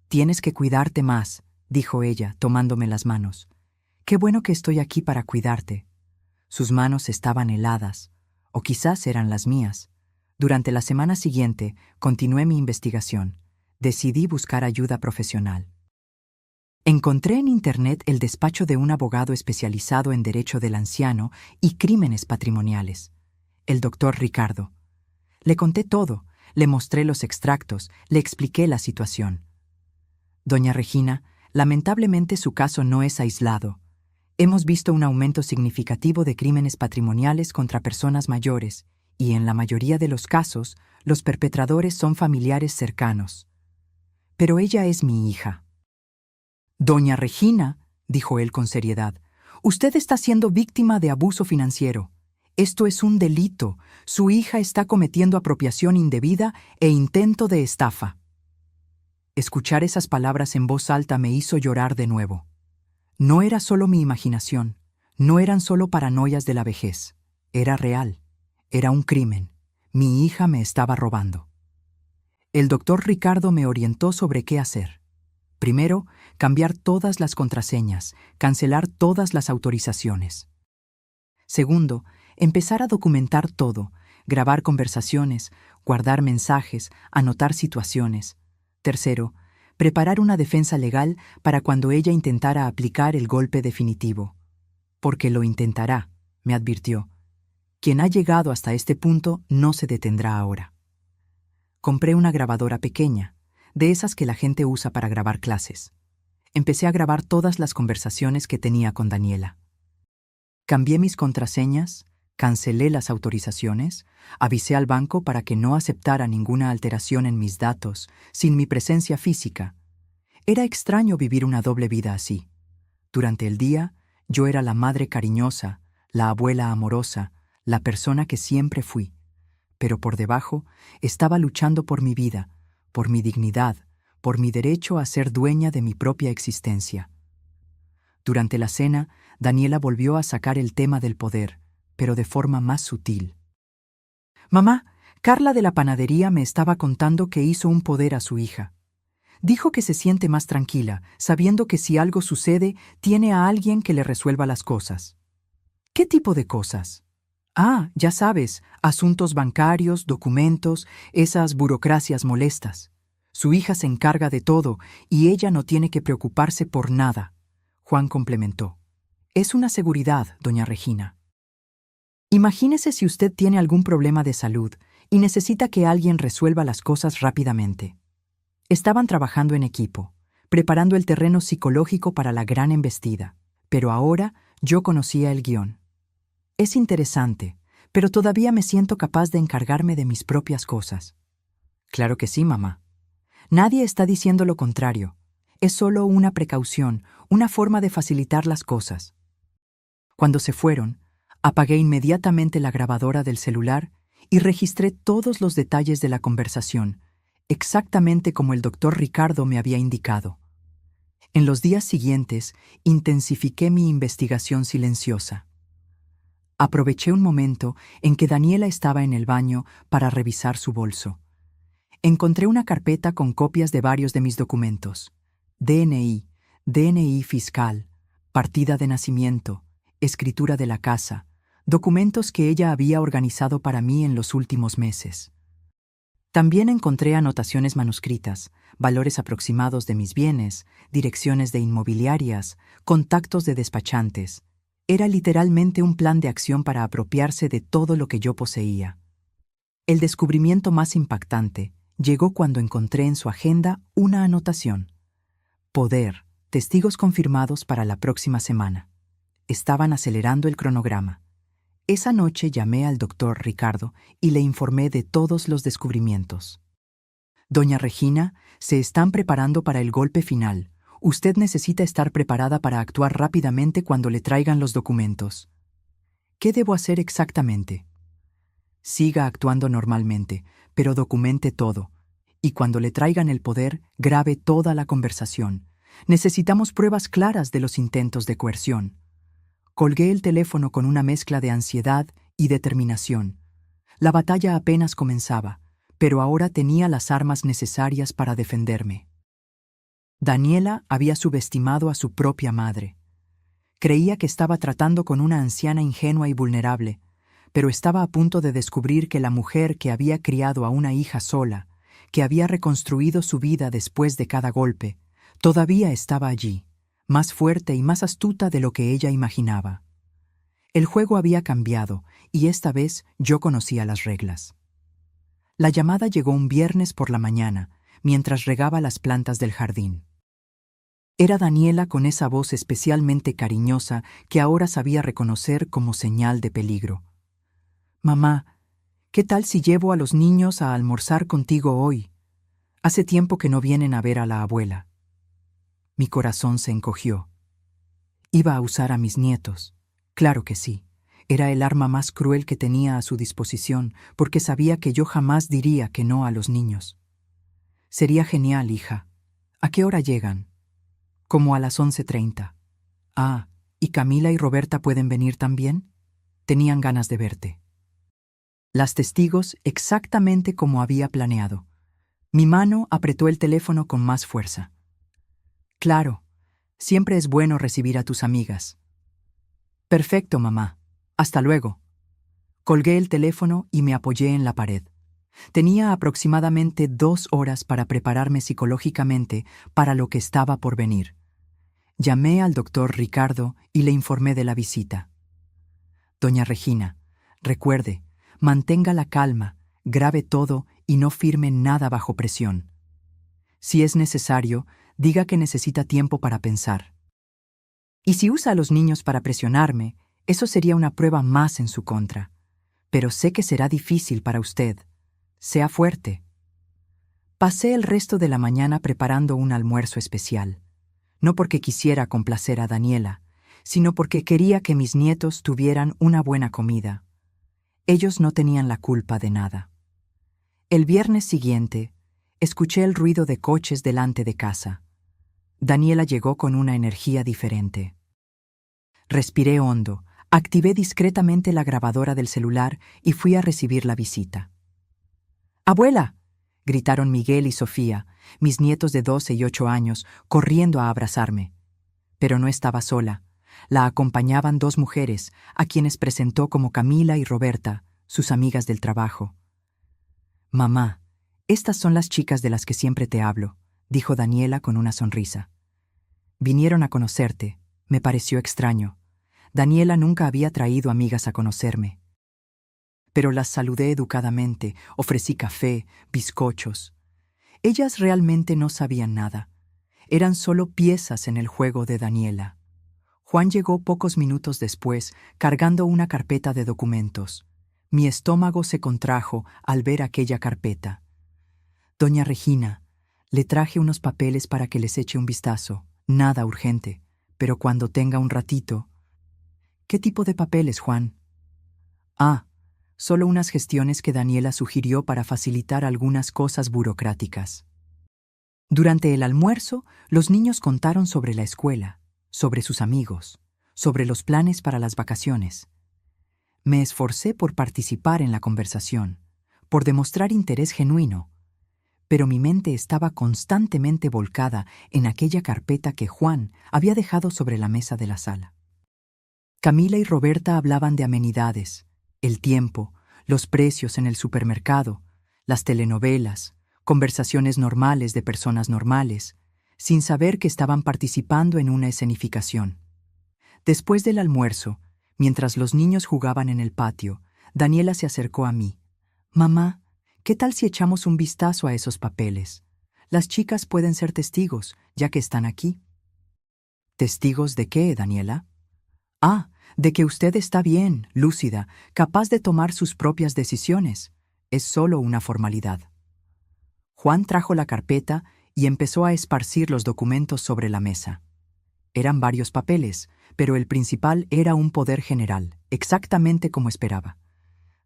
«Tienes que cuidarte más», dijo ella, tomándome las manos. «Qué bueno que estoy aquí para cuidarte». Sus manos estaban heladas, o quizás eran las mías. Durante la semana siguiente, continué mi investigación. Decidí buscar ayuda profesional. Encontré en Internet el despacho de un abogado especializado en derecho del anciano y crímenes patrimoniales, el doctor Ricardo. Le conté todo, le mostré los extractos, le expliqué la situación. «Doña Regina, lamentablemente su caso no es aislado. Hemos visto un aumento significativo de crímenes patrimoniales contra personas mayores, y en la mayoría de los casos, los perpetradores son familiares cercanos. Pero ella es mi hija». «Doña Regina», dijo él con seriedad, «usted está siendo víctima de abuso financiero. Esto es un delito. Su hija está cometiendo apropiación indebida e intento de estafa». Escuchar esas palabras en voz alta me hizo llorar de nuevo. No era solo mi imaginación, no eran solo paranoias de la vejez, era real. Era un crimen. Mi hija me estaba robando. El doctor Ricardo me orientó sobre qué hacer. Primero, cambiar todas las contraseñas, cancelar todas las autorizaciones. Segundo, empezar a documentar todo, grabar conversaciones, guardar mensajes, anotar situaciones. Tercero, preparar una defensa legal para cuando ella intentara aplicar el golpe definitivo. Porque lo intentará, me advirtió. Quien ha llegado hasta este punto no se detendrá ahora. Compré una grabadora pequeña, de esas que la gente usa para grabar clases. Empecé a grabar todas las conversaciones que tenía con Daniela. Cambié mis contraseñas, cancelé las autorizaciones, avisé al banco para que no aceptara ninguna alteración en mis datos, sin mi presencia física. Era extraño vivir una doble vida así. Durante el día, yo era la madre cariñosa, la abuela amorosa, la persona que siempre fui. Pero por debajo estaba luchando por mi vida, por mi dignidad, por mi derecho a ser dueña de mi propia existencia. Durante la cena, Daniela volvió a sacar el tema del poder, pero de forma más sutil. Mamá, Carla de la panadería me estaba contando que hizo un poder a su hija. Dijo que se siente más tranquila, sabiendo que si algo sucede, tiene a alguien que le resuelva las cosas. ¿Qué tipo de cosas? Ah, ya sabes, asuntos bancarios, documentos, esas burocracias molestas. Su hija se encarga de todo y ella no tiene que preocuparse por nada. Juan complementó. Es una seguridad, doña Regina. Imagínese si usted tiene algún problema de salud y necesita que alguien resuelva las cosas rápidamente. Estaban trabajando en equipo, preparando el terreno psicológico para la gran embestida, pero ahora yo conocía el guión. Es interesante, pero todavía me siento capaz de encargarme de mis propias cosas. Claro que sí, mamá. Nadie está diciendo lo contrario. Es solo una precaución, una forma de facilitar las cosas. Cuando se fueron, apagué inmediatamente la grabadora del celular y registré todos los detalles de la conversación, exactamente como el doctor Ricardo me había indicado. En los días siguientes, intensifiqué mi investigación silenciosa. Aproveché un momento en que Daniela estaba en el baño para revisar su bolso. Encontré una carpeta con copias de varios de mis documentos: DNI, DNI fiscal, partida de nacimiento, escritura de la casa, documentos que ella había organizado para mí en los últimos meses. También encontré anotaciones manuscritas, valores aproximados de mis bienes, direcciones de inmobiliarias, contactos de despachantes. Era literalmente un plan de acción para apropiarse de todo lo que yo poseía. El descubrimiento más impactante llegó cuando encontré en su agenda una anotación. Poder, testigos confirmados para la próxima semana. Estaban acelerando el cronograma. Esa noche llamé al doctor Ricardo y le informé de todos los descubrimientos. Doña Regina, se están preparando para el golpe final. Usted necesita estar preparada para actuar rápidamente cuando le traigan los documentos. ¿Qué debo hacer exactamente? Siga actuando normalmente, pero documente todo. Y cuando le traigan el poder, grabe toda la conversación. Necesitamos pruebas claras de los intentos de coerción. Colgué el teléfono con una mezcla de ansiedad y determinación. La batalla apenas comenzaba, pero ahora tenía las armas necesarias para defenderme. Daniela había subestimado a su propia madre. Creía que estaba tratando con una anciana ingenua y vulnerable, pero estaba a punto de descubrir que la mujer que había criado a una hija sola, que había reconstruido su vida después de cada golpe, todavía estaba allí, más fuerte y más astuta de lo que ella imaginaba. El juego había cambiado, y esta vez yo conocía las reglas. La llamada llegó un viernes por la mañana, mientras regaba las plantas del jardín. Era Daniela con esa voz especialmente cariñosa que ahora sabía reconocer como señal de peligro. «Mamá, ¿qué tal si llevo a los niños a almorzar contigo hoy? Hace tiempo que no vienen a ver a la abuela». Mi corazón se encogió. Iba a usar a mis nietos. Claro que sí. Era el arma más cruel que tenía a su disposición, porque sabía que yo jamás diría que no a los niños. Sería genial, hija. ¿A qué hora llegan? Como a las 11:30. Ah, ¿y Camila y Roberta pueden venir también? Tenían ganas de verte. Las testigos exactamente como había planeado. Mi mano apretó el teléfono con más fuerza. Claro, siempre es bueno recibir a tus amigas. Perfecto, mamá. Hasta luego. Colgué el teléfono y me apoyé en la pared. Tenía aproximadamente 2 horas para prepararme psicológicamente para lo que estaba por venir. Llamé al doctor Ricardo y le informé de la visita. Doña Regina, recuerde, mantenga la calma, grabe todo y no firme nada bajo presión. Si es necesario, diga que necesita tiempo para pensar. Y si usa a los niños para presionarme, eso sería una prueba más en su contra. Pero sé que será difícil para usted. Sea fuerte. Pasé el resto de la mañana preparando un almuerzo especial. No porque quisiera complacer a Daniela, sino porque quería que mis nietos tuvieran una buena comida. Ellos no tenían la culpa de nada. El viernes siguiente, escuché el ruido de coches delante de casa. Daniela llegó con una energía diferente. Respiré hondo, activé discretamente la grabadora del celular y fui a recibir la visita. ¡Abuela!, gritaron Miguel y Sofía, mis nietos de 12 y 8 años, corriendo a abrazarme. Pero no estaba sola. La acompañaban 2 mujeres, a quienes presentó como Camila y Roberta, sus amigas del trabajo. «Mamá, estas son las chicas de las que siempre te hablo», dijo Daniela con una sonrisa. «Vinieron a conocerte. Me pareció extraño. Daniela nunca había traído amigas a conocerme. Pero las saludé educadamente, ofrecí café, bizcochos. Ellas realmente no sabían nada. Eran solo piezas en el juego de Daniela. Juan llegó pocos minutos después, cargando una carpeta de documentos. Mi estómago se contrajo al ver aquella carpeta. «Doña Regina, le traje unos papeles para que les eche un vistazo. Nada urgente, pero cuando tenga un ratito». «¿Qué tipo de papeles, Juan?» «Ah, solo unas gestiones que Daniela sugirió para facilitar algunas cosas burocráticas». Durante el almuerzo, los niños contaron sobre la escuela, sobre sus amigos, sobre los planes para las vacaciones. Me esforcé por participar en la conversación, por demostrar interés genuino, pero mi mente estaba constantemente volcada en aquella carpeta que Juan había dejado sobre la mesa de la sala. Camila y Roberta hablaban de amenidades, el tiempo, los precios en el supermercado, las telenovelas, conversaciones normales de personas normales, sin saber que estaban participando en una escenificación. Después del almuerzo, mientras los niños jugaban en el patio, Daniela se acercó a mí. «Mamá, ¿qué tal si echamos un vistazo a esos papeles? Las chicas pueden ser testigos, ya que están aquí». «¿Testigos de qué, Daniela?» «Ah, de que usted está bien, lúcida, capaz de tomar sus propias decisiones. Es solo una formalidad». Juan trajo la carpeta y empezó a esparcir los documentos sobre la mesa. Eran varios papeles, pero el principal era un poder general, exactamente como esperaba.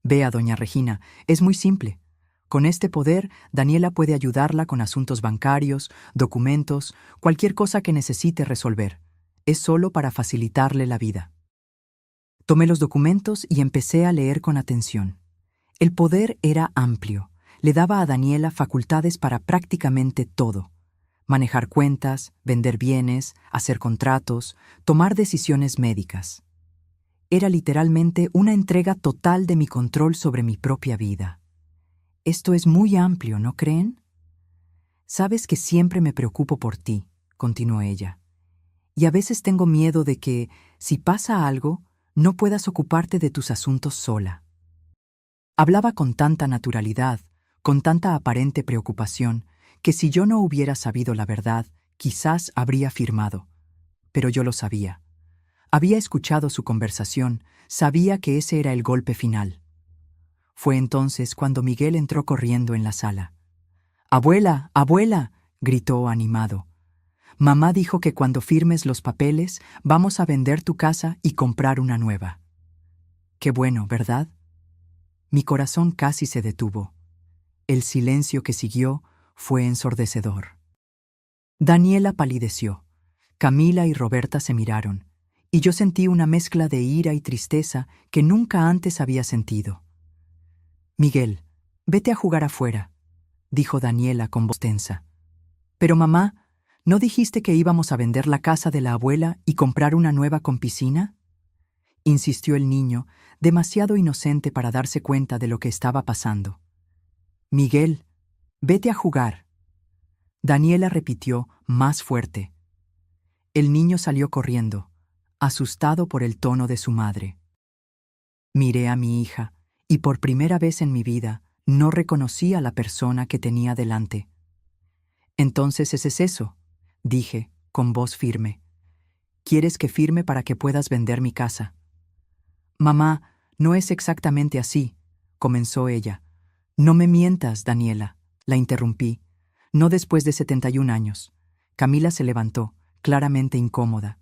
«Vea, doña Regina, es muy simple. Con este poder, Daniela puede ayudarla con asuntos bancarios, documentos, cualquier cosa que necesite resolver. Es solo para facilitarle la vida». Tomé los documentos y empecé a leer con atención. El poder era amplio. Le daba a Daniela facultades para prácticamente todo. Manejar cuentas, vender bienes, hacer contratos, tomar decisiones médicas. Era literalmente una entrega total de mi control sobre mi propia vida. «Esto es muy amplio, ¿no creen?» «Sabes que siempre me preocupo por ti», continuó ella. «Y a veces tengo miedo de que, si pasa algo, no puedas ocuparte de tus asuntos sola». Hablaba con tanta naturalidad, con tanta aparente preocupación, que si yo no hubiera sabido la verdad, quizás habría firmado. Pero yo lo sabía. Había escuchado su conversación, sabía que ese era el golpe final. Fue entonces cuando Miguel entró corriendo en la sala. «¡Abuela, abuela!», gritó animado. «Mamá dijo que cuando firmes los papeles vamos a vender tu casa y comprar una nueva». «Qué bueno, ¿verdad?». Mi corazón casi se detuvo. El silencio que siguió fue ensordecedor. Daniela palideció. Camila y Roberta se miraron, y yo sentí una mezcla de ira y tristeza que nunca antes había sentido. Miguel, vete a jugar afuera, dijo Daniela con voz tensa. Pero mamá, ¿no dijiste que íbamos a vender la casa de la abuela y comprar una nueva con piscina? Insistió el niño, demasiado inocente para darse cuenta de lo que estaba pasando. Miguel, vete a jugar. Daniela repitió más fuerte. El niño salió corriendo, asustado por el tono de su madre. Miré a mi hija, y por primera vez en mi vida no reconocí a la persona que tenía delante. Entonces ese es eso, dije, con voz firme. ¿Quieres que firme para que puedas vender mi casa? Mamá, no es exactamente así, comenzó ella. No me mientas, Daniela, la interrumpí. No después de 71 años. Camila se levantó, claramente incómoda.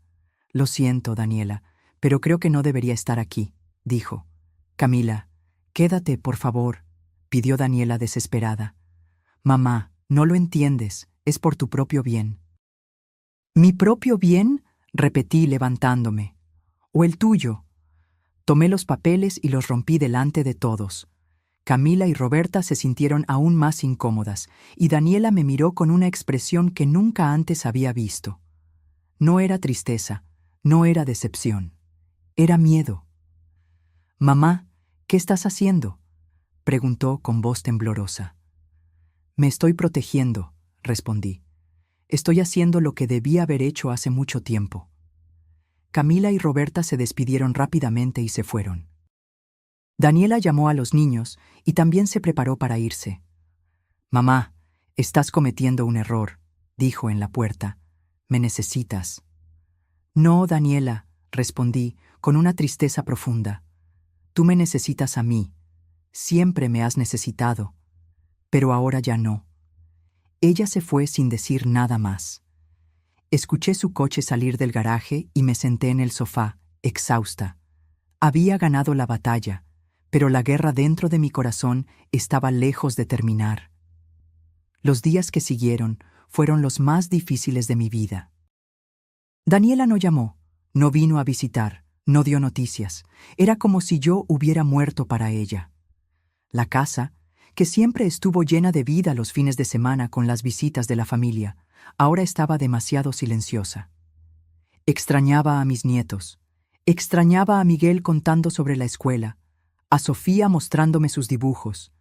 Lo siento, Daniela, pero creo que no debería estar aquí, dijo. Camila, quédate, por favor, pidió Daniela desesperada. Mamá, no lo entiendes, es por tu propio bien. ¿Mi propio bien? Repetí levantándome. ¿O el tuyo? Tomé los papeles y los rompí delante de todos. Camila y Roberta se sintieron aún más incómodas, y Daniela me miró con una expresión que nunca antes había visto. No era tristeza, no era decepción, era miedo. Mamá, ¿qué estás haciendo?, preguntó con voz temblorosa. Me estoy protegiendo, respondí. Estoy haciendo lo que debía haber hecho hace mucho tiempo. Camila y Roberta se despidieron rápidamente y se fueron. Daniela llamó a los niños y también se preparó para irse. Mamá, estás cometiendo un error, dijo en la puerta. Me necesitas. No, Daniela, respondí, con una tristeza profunda. Tú me necesitas a mí. Siempre me has necesitado. Pero ahora ya no. Ella se fue sin decir nada más. Escuché su coche salir del garaje y me senté en el sofá, exhausta. Había ganado la batalla, pero la guerra dentro de mi corazón estaba lejos de terminar. Los días que siguieron fueron los más difíciles de mi vida. Daniela no llamó, no vino a visitar, no dio noticias. Era como si yo hubiera muerto para ella. La casa, que siempre estuvo llena de vida los fines de semana con las visitas de la familia, ahora estaba demasiado silenciosa. Extrañaba a mis nietos, extrañaba a Miguel contando sobre la escuela, a Sofía mostrándome sus dibujos,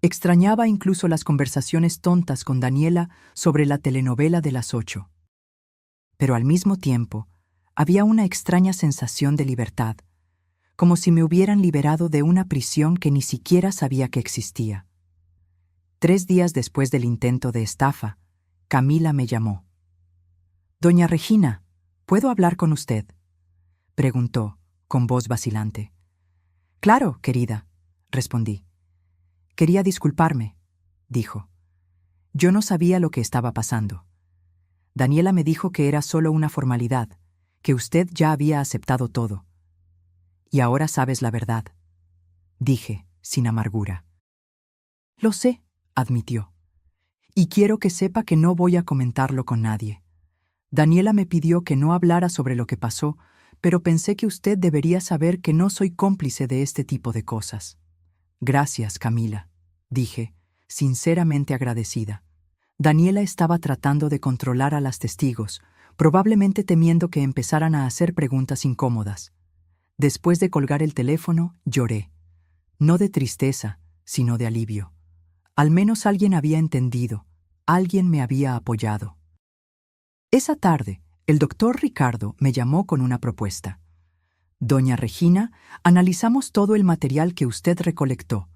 extrañaba incluso las conversaciones tontas con Daniela sobre la telenovela de las 8. Pero al mismo tiempo, había una extraña sensación de libertad, como si me hubieran liberado de una prisión que ni siquiera sabía que existía. 3 días después del intento de estafa, Camila me llamó. «Doña Regina, ¿puedo hablar con usted?», preguntó, con voz vacilante. «Claro, querida», respondí. «Quería disculparme», dijo. Yo no sabía lo que estaba pasando. Daniela me dijo que era solo una formalidad, que usted ya había aceptado todo. «Y ahora sabes la verdad», dije, sin amargura. «Lo sé», admitió. «Y quiero que sepa que no voy a comentarlo con nadie. Daniela me pidió que no hablara sobre lo que pasó, pero pensé que usted debería saber que no soy cómplice de este tipo de cosas». «Gracias, Camila», dije, sinceramente agradecida. Daniela estaba tratando de controlar a las testigos, probablemente temiendo que empezaran a hacer preguntas incómodas. Después de colgar el teléfono, lloré. No de tristeza, sino de alivio. Al menos alguien había entendido, alguien me había apoyado. Esa tarde, el doctor Ricardo me llamó con una propuesta. «Doña Regina, analizamos todo el material que usted recolectó.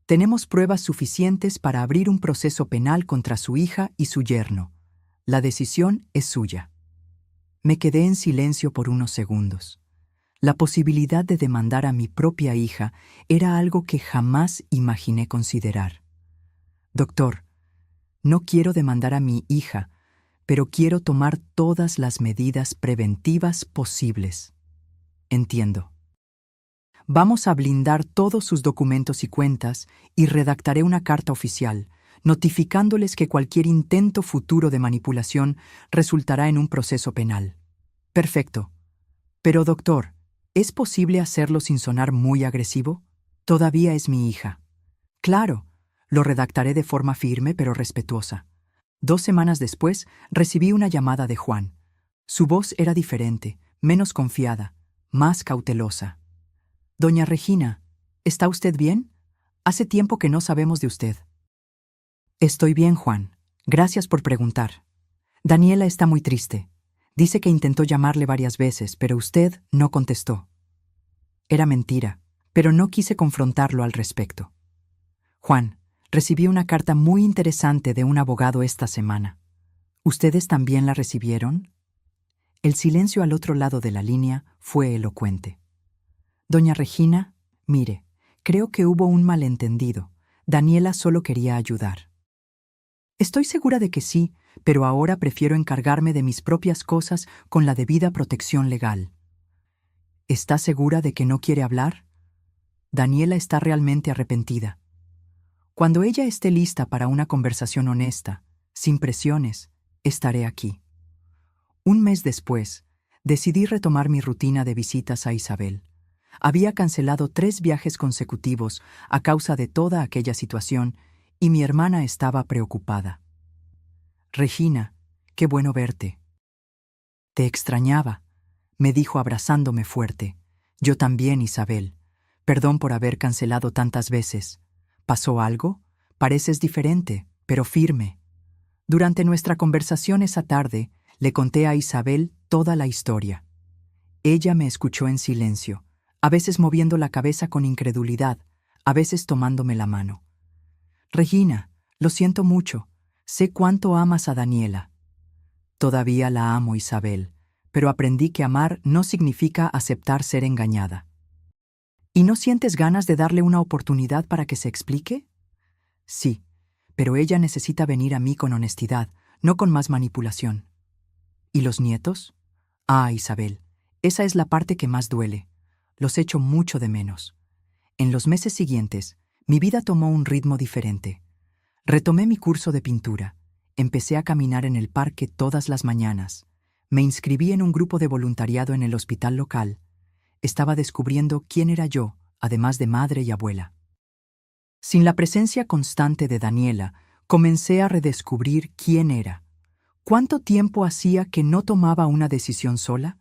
Tenemos pruebas suficientes para abrir un proceso penal contra su hija y su yerno. La decisión es suya». Me quedé en silencio por unos segundos. La posibilidad de demandar a mi propia hija era algo que jamás imaginé considerar. «Doctor, no quiero demandar a mi hija, pero quiero tomar todas las medidas preventivas posibles». «Entiendo. Vamos a blindar todos sus documentos y cuentas y redactaré una carta oficial, notificándoles que cualquier intento futuro de manipulación resultará en un proceso penal». «Perfecto. Pero, doctor, ¿es posible hacerlo sin sonar muy agresivo? Todavía es mi hija. Claro, lo redactaré de forma firme pero respetuosa. 2 semanas después, recibí una llamada de Juan. Su voz era diferente, menos confiada, más cautelosa. Doña Regina, ¿está usted bien? Hace tiempo que no sabemos de usted. Estoy bien, Juan. Gracias por preguntar. Daniela está muy triste. Dice que intentó llamarle varias veces, pero usted no contestó. Era mentira, pero no quise confrontarlo al respecto. Juan, recibí una carta muy interesante de un abogado esta semana. ¿Ustedes también la recibieron? El silencio al otro lado de la línea fue elocuente. Doña Regina, mire, creo que hubo un malentendido. Daniela solo quería ayudar. Estoy segura de que sí, pero ahora prefiero encargarme de mis propias cosas con la debida protección legal. ¿Está segura de que no quiere hablar? Daniela está realmente arrepentida. Cuando ella esté lista para una conversación honesta, sin presiones, estaré aquí. Un mes después, decidí retomar mi rutina de visitas a Isabel. Había cancelado 3 viajes consecutivos a causa de toda aquella situación y mi hermana estaba preocupada. Regina, qué bueno verte. Te extrañaba, me dijo abrazándome fuerte. Yo también, Isabel. Perdón por haber cancelado tantas veces. ¿Pasó algo? Pareces diferente, pero firme. Durante nuestra conversación esa tarde, le conté a Isabel toda la historia. Ella me escuchó en silencio, a veces moviendo la cabeza con incredulidad, a veces tomándome la mano. Regina, lo siento mucho. Sé cuánto amas a Daniela. Todavía la amo, Isabel, pero aprendí que amar no significa aceptar ser engañada. ¿Y no sientes ganas de darle una oportunidad para que se explique? Sí, pero ella necesita venir a mí con honestidad, no con más manipulación. ¿Y los nietos? Ah, Isabel, esa es la parte que más duele. Los echo mucho de menos. En los meses siguientes, mi vida tomó un ritmo diferente. Retomé mi curso de pintura. Empecé a caminar en el parque todas las mañanas. Me inscribí en un grupo de voluntariado en el hospital local. Estaba descubriendo quién era yo, además de madre y abuela. Sin la presencia constante de Daniela, comencé a redescubrir quién era. ¿Cuánto tiempo hacía que no tomaba una decisión sola?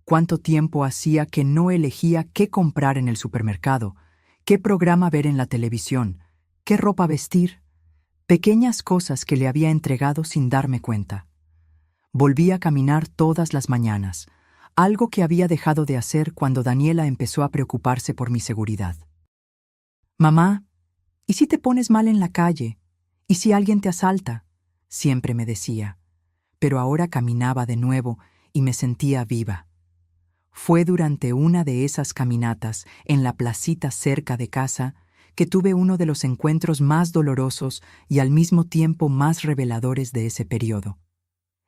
¿Cuánto tiempo hacía que no elegía qué comprar en el supermercado, qué programa ver en la televisión, qué ropa vestir? Pequeñas cosas que le había entregado sin darme cuenta. Volví a caminar todas las mañanas, algo que había dejado de hacer cuando Daniela empezó a preocuparse por mi seguridad. Mamá, ¿y si te pones mal en la calle? ¿Y si alguien te asalta? Siempre me decía. Pero ahora caminaba de nuevo y me sentía viva. Fue durante una de esas caminatas en la placita cerca de casa que tuve uno de los encuentros más dolorosos y al mismo tiempo más reveladores de ese periodo.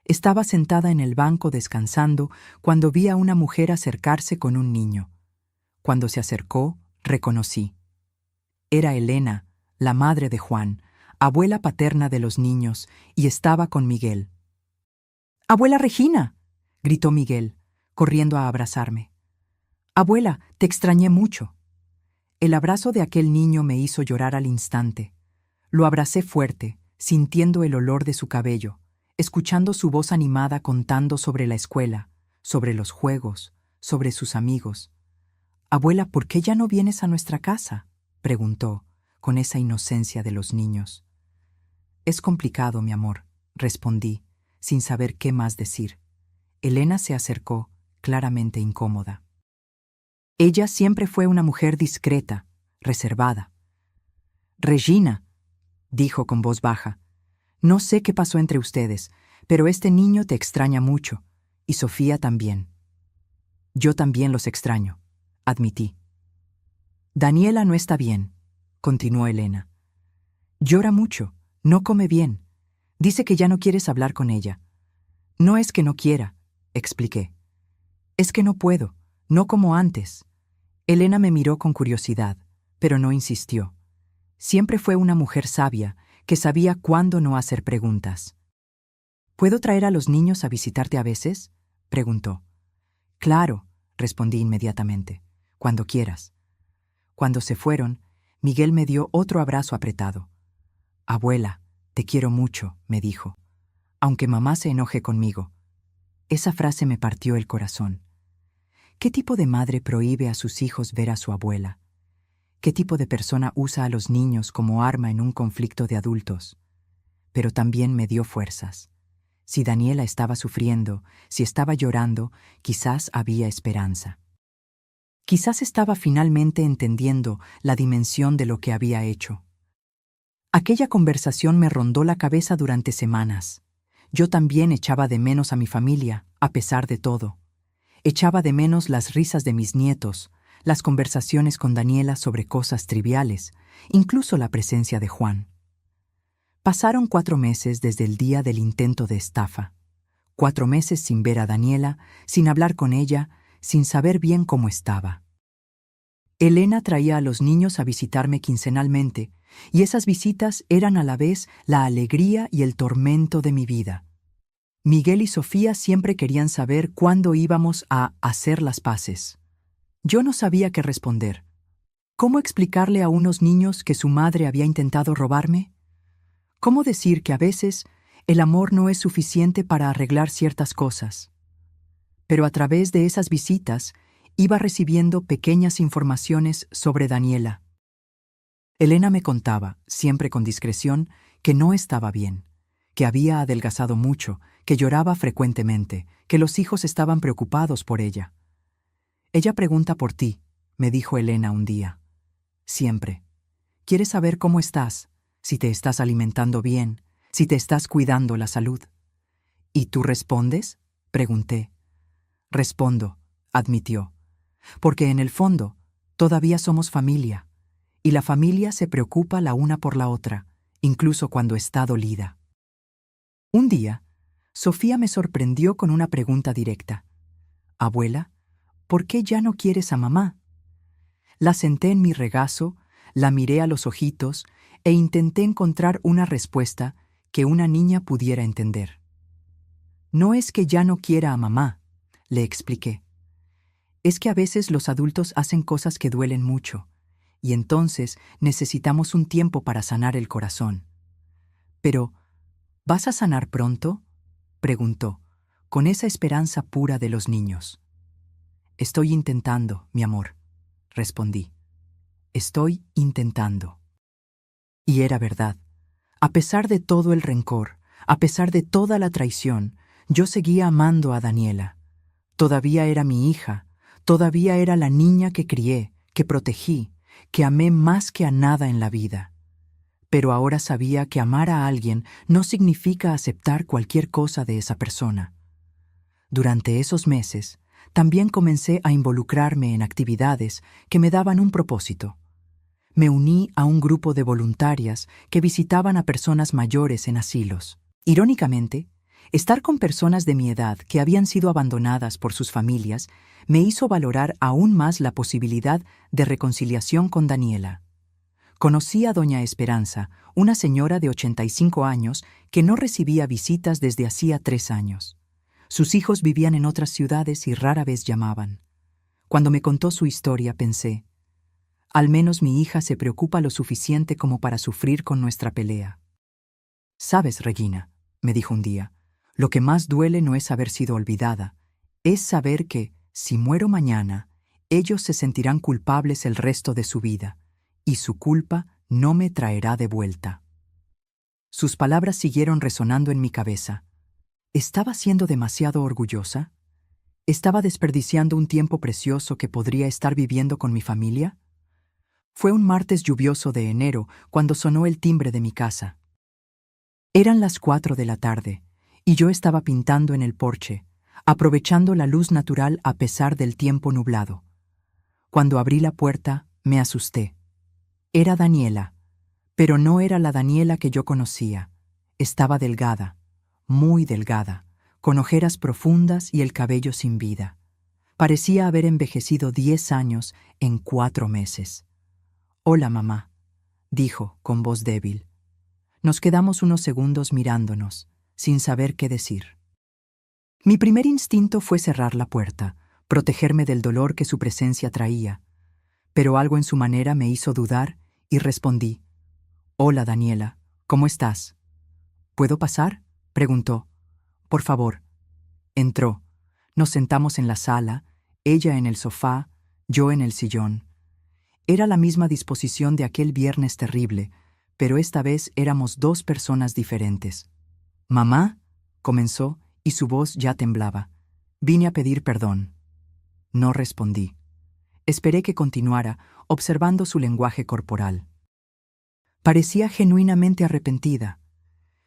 Estaba sentada en el banco descansando cuando vi a una mujer acercarse con un niño. Cuando se acercó, reconocí. Era Elena, la madre de Juan, abuela paterna de los niños, y estaba con Miguel. «¡Abuela Regina!», gritó Miguel, corriendo a abrazarme. «Abuela, te extrañé mucho». El abrazo de aquel niño me hizo llorar al instante. Lo abracé fuerte, sintiendo el olor de su cabello, escuchando su voz animada contando sobre la escuela, sobre los juegos, sobre sus amigos. «Abuela, ¿por qué ya no vienes a nuestra casa?», preguntó, con esa inocencia de los niños. «Es complicado, mi amor», respondí, sin saber qué más decir. Elena se acercó, claramente incómoda. Ella siempre fue una mujer discreta, reservada. «Regina», dijo con voz baja, «no sé qué pasó entre ustedes, pero este niño te extraña mucho, y Sofía también». «Yo también los extraño», admití. «Daniela no está bien», continuó Elena. «Llora mucho, no come bien. Dice que ya no quieres hablar con ella». «No es que no quiera», expliqué. «Es que no puedo, no como antes». Elena me miró con curiosidad, pero no insistió. Siempre fue una mujer sabia, que sabía cuándo no hacer preguntas. «¿Puedo traer a los niños a visitarte a veces?», preguntó. «Claro», respondí inmediatamente, «cuando quieras». Cuando se fueron, Miguel me dio otro abrazo apretado. Abuela, te quiero mucho, me dijo, aunque mamá se enoje conmigo. Esa frase me partió el corazón. ¿Qué tipo de madre prohíbe a sus hijos ver a su abuela? ¿Qué tipo de persona usa a los niños como arma en un conflicto de adultos? Pero también me dio fuerzas. Si Daniela estaba sufriendo, si estaba llorando, quizás había esperanza. Quizás estaba finalmente entendiendo la dimensión de lo que había hecho. Aquella conversación me rondó la cabeza durante semanas. Yo también echaba de menos a mi familia, a pesar de todo. Echaba de menos las risas de mis nietos, las conversaciones con Daniela sobre cosas triviales, incluso la presencia de Juan. Pasaron 4 meses desde el día del intento de estafa. 4 meses sin ver a Daniela, sin hablar con ella, sin saber bien cómo estaba. Elena traía a los niños a visitarme quincenalmente, y esas visitas eran a la vez la alegría y el tormento de mi vida. Miguel y Sofía siempre querían saber cuándo íbamos a hacer las paces. Yo no sabía qué responder. ¿Cómo explicarle a unos niños que su madre había intentado robarme? ¿Cómo decir que a veces el amor no es suficiente para arreglar ciertas cosas? Pero a través de esas visitas iba recibiendo pequeñas informaciones sobre Daniela. Elena me contaba, siempre con discreción, que no estaba bien, que había adelgazado mucho, que lloraba frecuentemente, que los hijos estaban preocupados por ella. Ella pregunta por ti, me dijo Elena un día. Siempre. Quiere saber cómo estás, si te estás alimentando bien, si te estás cuidando la salud. ¿Y tú respondes?, pregunté. Respondo, admitió, porque en el fondo todavía somos familia, y la familia se preocupa la una por la otra, incluso cuando está dolida. Un día, Sofía me sorprendió con una pregunta directa. Abuela, ¿por qué ya no quieres a mamá? La senté en mi regazo, la miré a los ojitos e intenté encontrar una respuesta que una niña pudiera entender. No es que ya no quiera a mamá, le expliqué. Es que a veces los adultos hacen cosas que duelen mucho, y entonces necesitamos un tiempo para sanar el corazón. Pero, ¿vas a sanar pronto?, preguntó, con esa esperanza pura de los niños. Estoy intentando, mi amor, respondí. Estoy intentando. Y era verdad. A pesar de todo el rencor, a pesar de toda la traición, yo seguía amando a Daniela. Todavía era mi hija, todavía era la niña que crié, que protegí, que amé más que a nada en la vida. Pero ahora sabía que amar a alguien no significa aceptar cualquier cosa de esa persona. Durante esos meses, también comencé a involucrarme en actividades que me daban un propósito. Me uní a un grupo de voluntarias que visitaban a personas mayores en asilos. Irónicamente, estar con personas de mi edad que habían sido abandonadas por sus familias me hizo valorar aún más la posibilidad de reconciliación con Daniela. Conocí a doña Esperanza, una señora de 85 años que no recibía visitas desde hacía 3 años. Sus hijos vivían en otras ciudades y rara vez llamaban. Cuando me contó su historia pensé, al menos mi hija se preocupa lo suficiente como para sufrir con nuestra pelea. «Sabes, Regina», me dijo un día, «lo que más duele no es haber sido olvidada, es saber que, si muero mañana, ellos se sentirán culpables el resto de su vida, y su culpa no me traerá de vuelta». Sus palabras siguieron resonando en mi cabeza. ¿Estaba siendo demasiado orgullosa? ¿Estaba desperdiciando un tiempo precioso que podría estar viviendo con mi familia? Fue un martes lluvioso de enero cuando sonó el timbre de mi casa. Eran las 4 de la tarde, y yo estaba pintando en el porche, aprovechando la luz natural a pesar del tiempo nublado. Cuando abrí la puerta, me asusté. Era Daniela, pero no era la Daniela que yo conocía. Estaba delgada, muy delgada, con ojeras profundas y el cabello sin vida. Parecía haber envejecido 10 años en 4 meses. «Hola, mamá», dijo con voz débil. Nos quedamos unos segundos mirándonos, sin saber qué decir. Mi primer instinto fue cerrar la puerta, protegerme del dolor que su presencia traía, pero algo en su manera me hizo dudar y respondí: «Hola, Daniela, ¿cómo estás?» «¿Puedo pasar?», preguntó. «Por favor». Entró. Nos sentamos en la sala, ella en el sofá, yo en el sillón. Era la misma disposición de aquel viernes terrible, pero esta vez éramos dos personas diferentes. «Mamá», comenzó, y su voz ya temblaba. «Vine a pedir perdón». No respondí. Esperé que continuara, observando su lenguaje corporal. Parecía genuinamente arrepentida.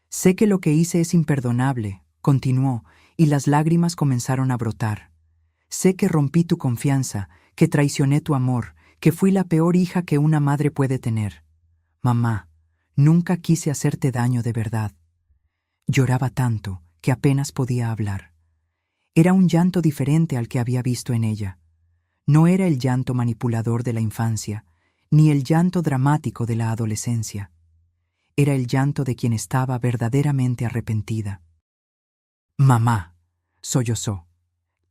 «Sé que lo que hice es imperdonable», continuó, y las lágrimas comenzaron a brotar. «Sé que rompí tu confianza, que traicioné tu amor, que fui la peor hija que una madre puede tener. Mamá, nunca quise hacerte daño de verdad». Lloraba tanto que apenas podía hablar. Era un llanto diferente al que había visto en ella. No era el llanto manipulador de la infancia, ni el llanto dramático de la adolescencia. Era el llanto de quien estaba verdaderamente arrepentida. «Mamá», sollozó,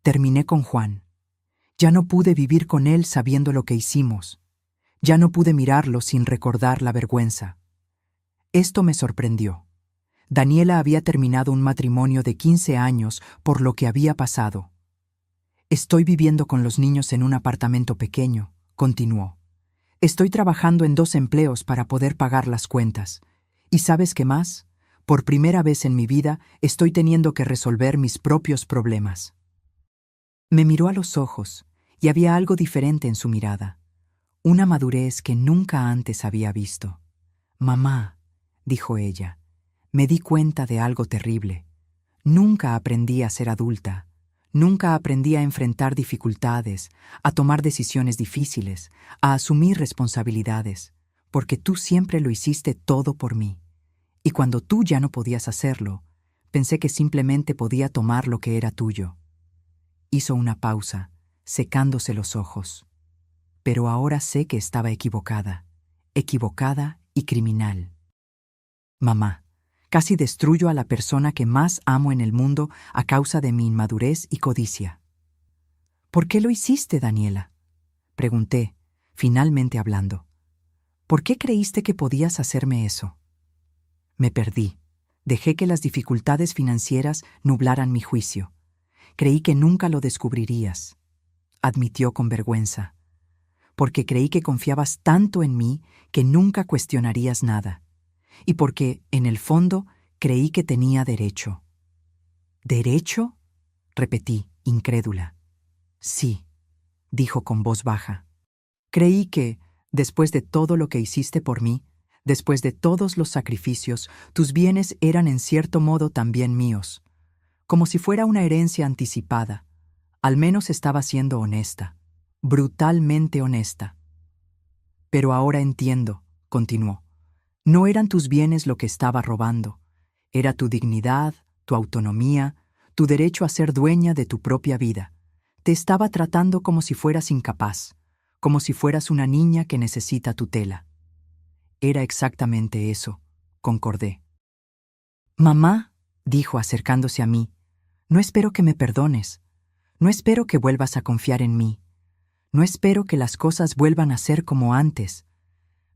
«terminé con Juan. Ya no pude vivir con él sabiendo lo que hicimos. Ya no pude mirarlo sin recordar la vergüenza». Esto me sorprendió. Daniela había terminado un matrimonio de 15 años por lo que había pasado. «Estoy viviendo con los niños en un apartamento pequeño», continuó. «Estoy trabajando en 2 empleos para poder pagar las cuentas. ¿Y sabes qué más? Por primera vez en mi vida estoy teniendo que resolver mis propios problemas». Me miró a los ojos y había algo diferente en su mirada. Una madurez que nunca antes había visto. «Mamá», dijo ella, «me di cuenta de algo terrible. Nunca aprendí a ser adulta. Nunca aprendí a enfrentar dificultades, a tomar decisiones difíciles, a asumir responsabilidades, porque tú siempre lo hiciste todo por mí. Y cuando tú ya no podías hacerlo, pensé que simplemente podía tomar lo que era tuyo». Hizo una pausa, secándose los ojos. «Pero ahora sé que estaba equivocada y criminal. Mamá, casi destruyo a la persona que más amo en el mundo a causa de mi inmadurez y codicia». «¿Por qué lo hiciste, Daniela?», pregunté, finalmente hablando. «¿Por qué creíste que podías hacerme eso?». Me perdí. Dejé que las dificultades financieras nublaran mi juicio. Creí que nunca lo descubrirías, admitió con vergüenza, porque creí que confiabas tanto en mí que nunca cuestionarías nada, y porque, en el fondo, creí que tenía derecho. «¿Derecho?», repetí, incrédula. «Sí», dijo con voz baja. «Creí que, después de todo lo que hiciste por mí, después de todos los sacrificios, tus bienes eran en cierto modo también míos, como si fuera una herencia anticipada. Al menos estaba siendo honesta, brutalmente honesta». «Pero ahora entiendo», continuó. «No eran tus bienes lo que estaba robando. Era tu dignidad, tu autonomía, tu derecho a ser dueña de tu propia vida. Te estaba tratando como si fueras incapaz, como si fueras una niña que necesita tutela». «Era exactamente eso», concordé. «Mamá», dijo acercándose a mí, «no espero que me perdones. No espero que vuelvas a confiar en mí. No espero que las cosas vuelvan a ser como antes.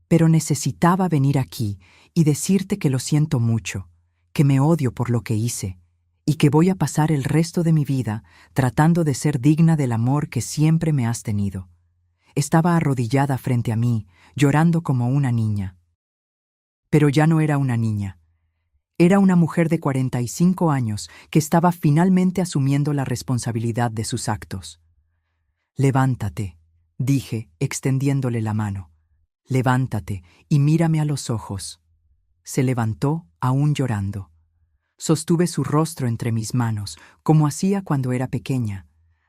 Pero necesitaba venir aquí y decirte que lo siento mucho, que me odio por lo que hice, y que voy a pasar el resto de mi vida tratando de ser digna del amor que siempre me has tenido». Estaba arrodillada frente a mí, llorando como una niña. Pero ya no era una niña. Era una mujer de 45 años que estaba finalmente asumiendo la responsabilidad de sus actos. «Levántate», dije, extendiéndole la mano. «Levántate y mírame a los ojos». Se levantó, aún llorando. Sostuve su rostro entre mis manos, como hacía cuando era pequeña.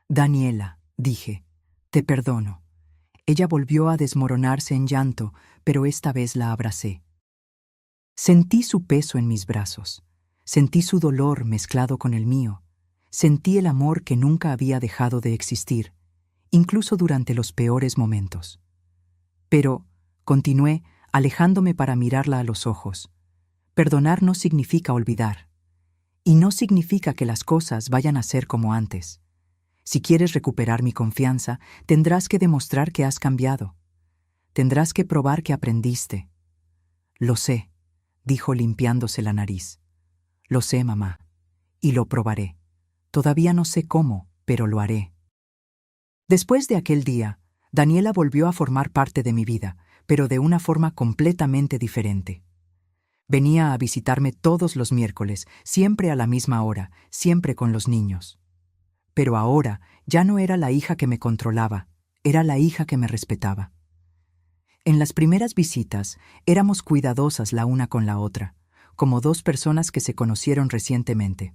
«Daniela», dije, «te perdono». Ella volvió a desmoronarse en llanto, pero esta vez la abracé. Sentí su peso en mis brazos. Sentí su dolor mezclado con el mío. Sentí el amor que nunca había dejado de existir, incluso durante los peores momentos. Pero, continué, alejándome para mirarla a los ojos, perdonar no significa olvidar. Y no significa que las cosas vayan a ser como antes. Si quieres recuperar mi confianza, tendrás que demostrar que has cambiado. Tendrás que probar que aprendiste. Lo sé, dijo limpiándose la nariz. Lo sé, mamá, y lo probaré. Todavía no sé cómo, pero lo haré. Después de aquel día, Daniela volvió a formar parte de mi vida, pero de una forma completamente diferente. Venía a visitarme todos los miércoles, siempre a la misma hora, siempre con los niños. Pero ahora ya no era la hija que me controlaba, era la hija que me respetaba. En las primeras visitas éramos cuidadosas la una con la otra, como dos personas que se conocieron recientemente.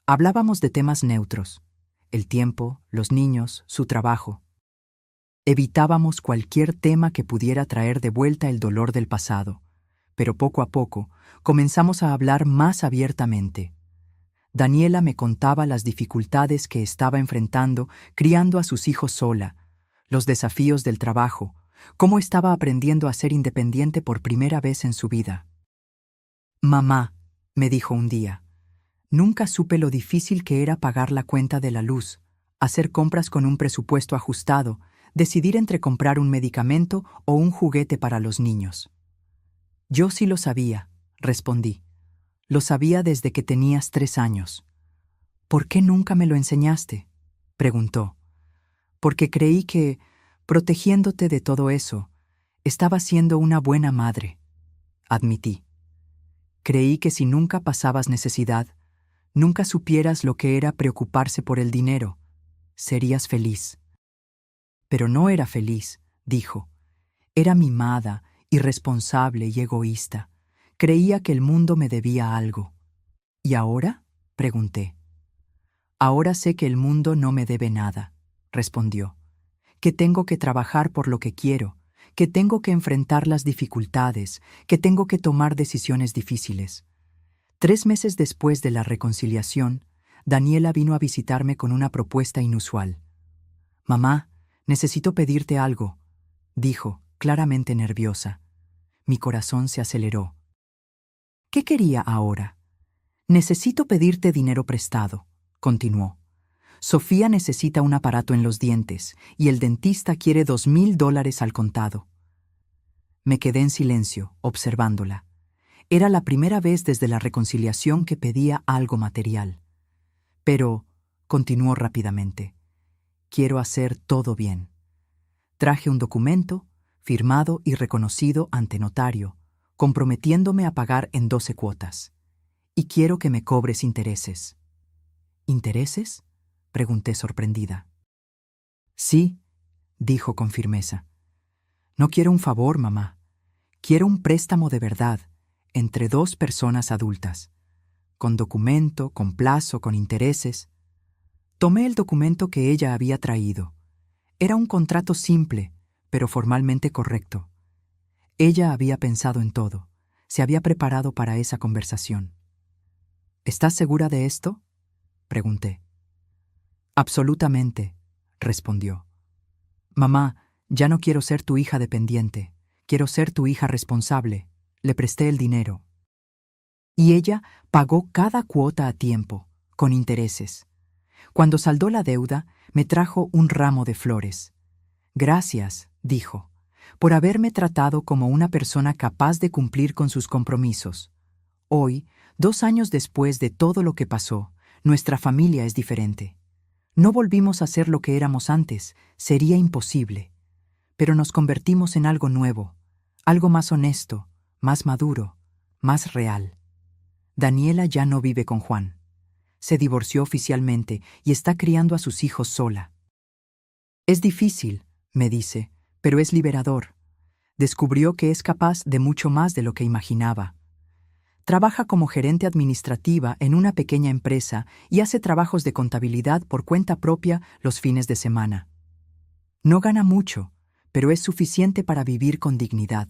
Hablábamos de temas neutros: el tiempo, los niños, su trabajo. Evitábamos cualquier tema que pudiera traer de vuelta el dolor del pasado, pero poco a poco comenzamos a hablar más abiertamente. Daniela me contaba las dificultades que estaba enfrentando criando a sus hijos sola, los desafíos del trabajo, cómo estaba aprendiendo a ser independiente por primera vez en su vida. «Mamá», me dijo un día, «nunca supe lo difícil que era pagar la cuenta de la luz, hacer compras con un presupuesto ajustado, decidir entre comprar un medicamento o un juguete para los niños». «Yo sí lo sabía», respondí. «Lo sabía desde que tenías 3 años». «¿Por qué nunca me lo enseñaste?», preguntó. «Porque creí que, protegiéndote de todo eso, estaba siendo una buena madre», admití. «Creí que si nunca pasabas necesidad, nunca supieras lo que era preocuparse por el dinero, serías feliz». «Pero no era feliz», dijo. «Era mimada, irresponsable y egoísta. Creía que el mundo me debía algo». «¿Y ahora?», pregunté. «Ahora sé que el mundo no me debe nada», respondió. «Que tengo que trabajar por lo que quiero, que tengo que enfrentar las dificultades, que tengo que tomar decisiones difíciles». 3 meses después de la reconciliación, Daniela vino a visitarme con una propuesta inusual. «Mamá, necesito pedirte algo», dijo, claramente nerviosa. Mi corazón se aceleró. ¿Qué quería ahora? «Necesito pedirte dinero prestado», continuó. «Sofía necesita un aparato en los dientes y el dentista quiere $2,000 al contado». Me quedé en silencio, observándola. Era la primera vez desde la reconciliación que pedía algo material. «Pero», continuó rápidamente, «quiero hacer todo bien». Traje un documento, firmado y reconocido ante notario, comprometiéndome a pagar en 12 cuotas. «Y quiero que me cobres intereses». «¿Intereses?», pregunté sorprendida. «Sí», dijo con firmeza. «No quiero un favor, mamá. Quiero un préstamo de verdad, entre 2 personas adultas, con documento, con plazo, con intereses». Tomé el documento que ella había traído. Era un contrato simple, pero formalmente correcto. Ella había pensado en todo, se había preparado para esa conversación. «¿Estás segura de esto?», pregunté. «Absolutamente», respondió. «Mamá, ya no quiero ser tu hija dependiente, quiero ser tu hija responsable». Le presté el dinero. Y ella pagó cada cuota a tiempo, con intereses. Cuando saldó la deuda, me trajo un ramo de flores. «Gracias», dijo, «por haberme tratado como una persona capaz de cumplir con sus compromisos. Hoy, 2 años después de todo lo que pasó, nuestra familia es diferente. No volvimos a ser lo que éramos antes, sería imposible. Pero nos convertimos en algo nuevo, algo más honesto, más maduro, más real». Daniela ya no vive con Juan. Se divorció oficialmente y está criando a sus hijos sola. «Es difícil», me dice, «pero es liberador». Descubrió que es capaz de mucho más de lo que imaginaba. Trabaja como gerente administrativa en una pequeña empresa y hace trabajos de contabilidad por cuenta propia los fines de semana. No gana mucho, pero es suficiente para vivir con dignidad,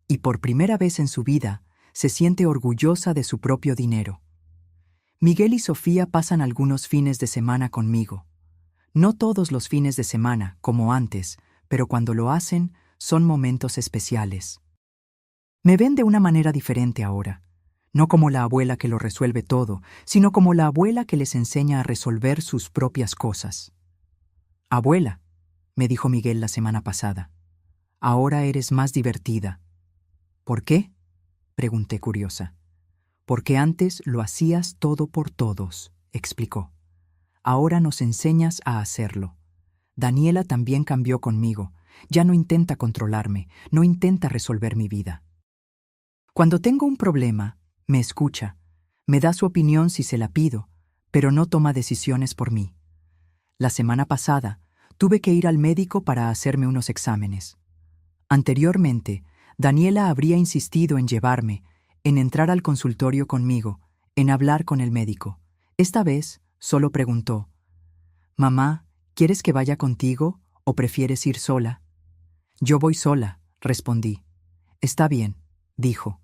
y por primera vez en su vida se siente orgullosa de su propio dinero. Miguel y Sofía pasan algunos fines de semana conmigo. No todos los fines de semana, como antes, pero cuando lo hacen, son momentos especiales. Me ven de una manera diferente ahora, no como la abuela que lo resuelve todo, sino como la abuela que les enseña a resolver sus propias cosas. «Abuela», me dijo Miguel la semana pasada. Ahora eres más divertida. ¿Por qué? Pregunté curiosa. Porque antes lo hacías todo por todos, explicó. Ahora nos enseñas a hacerlo. Daniela también cambió conmigo. Ya no intenta controlarme, no intenta resolver mi vida. Cuando tengo un problema, me escucha, me da su opinión si se la pido, pero no toma decisiones por mí. La semana pasada, tuve que ir al médico para hacerme unos exámenes. Anteriormente, Daniela habría insistido en llevarme, en entrar al consultorio conmigo, en hablar con el médico. Esta vez, solo preguntó: «Mamá, ¿quieres que vaya contigo o prefieres ir sola?» «Yo voy sola», respondí. «Está bien», dijo.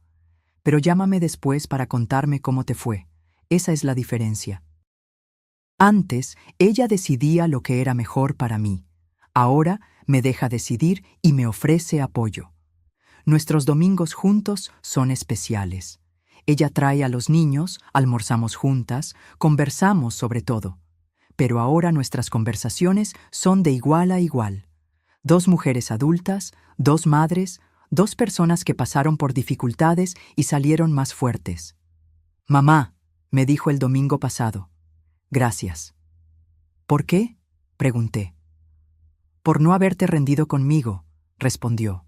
«Pero llámame después para contarme cómo te fue. Esa es la diferencia». Antes, ella decidía lo que era mejor para mí. Ahora me deja decidir y me ofrece apoyo. Nuestros domingos juntos son especiales. Ella trae a los niños, almorzamos juntas, conversamos sobre todo. Pero ahora nuestras conversaciones son de igual a igual. Dos mujeres adultas, dos madres, dos personas que pasaron por dificultades y salieron más fuertes. «Mamá», me dijo el domingo pasado. «Gracias». «¿Por qué?», pregunté. «Por no haberte rendido conmigo», respondió.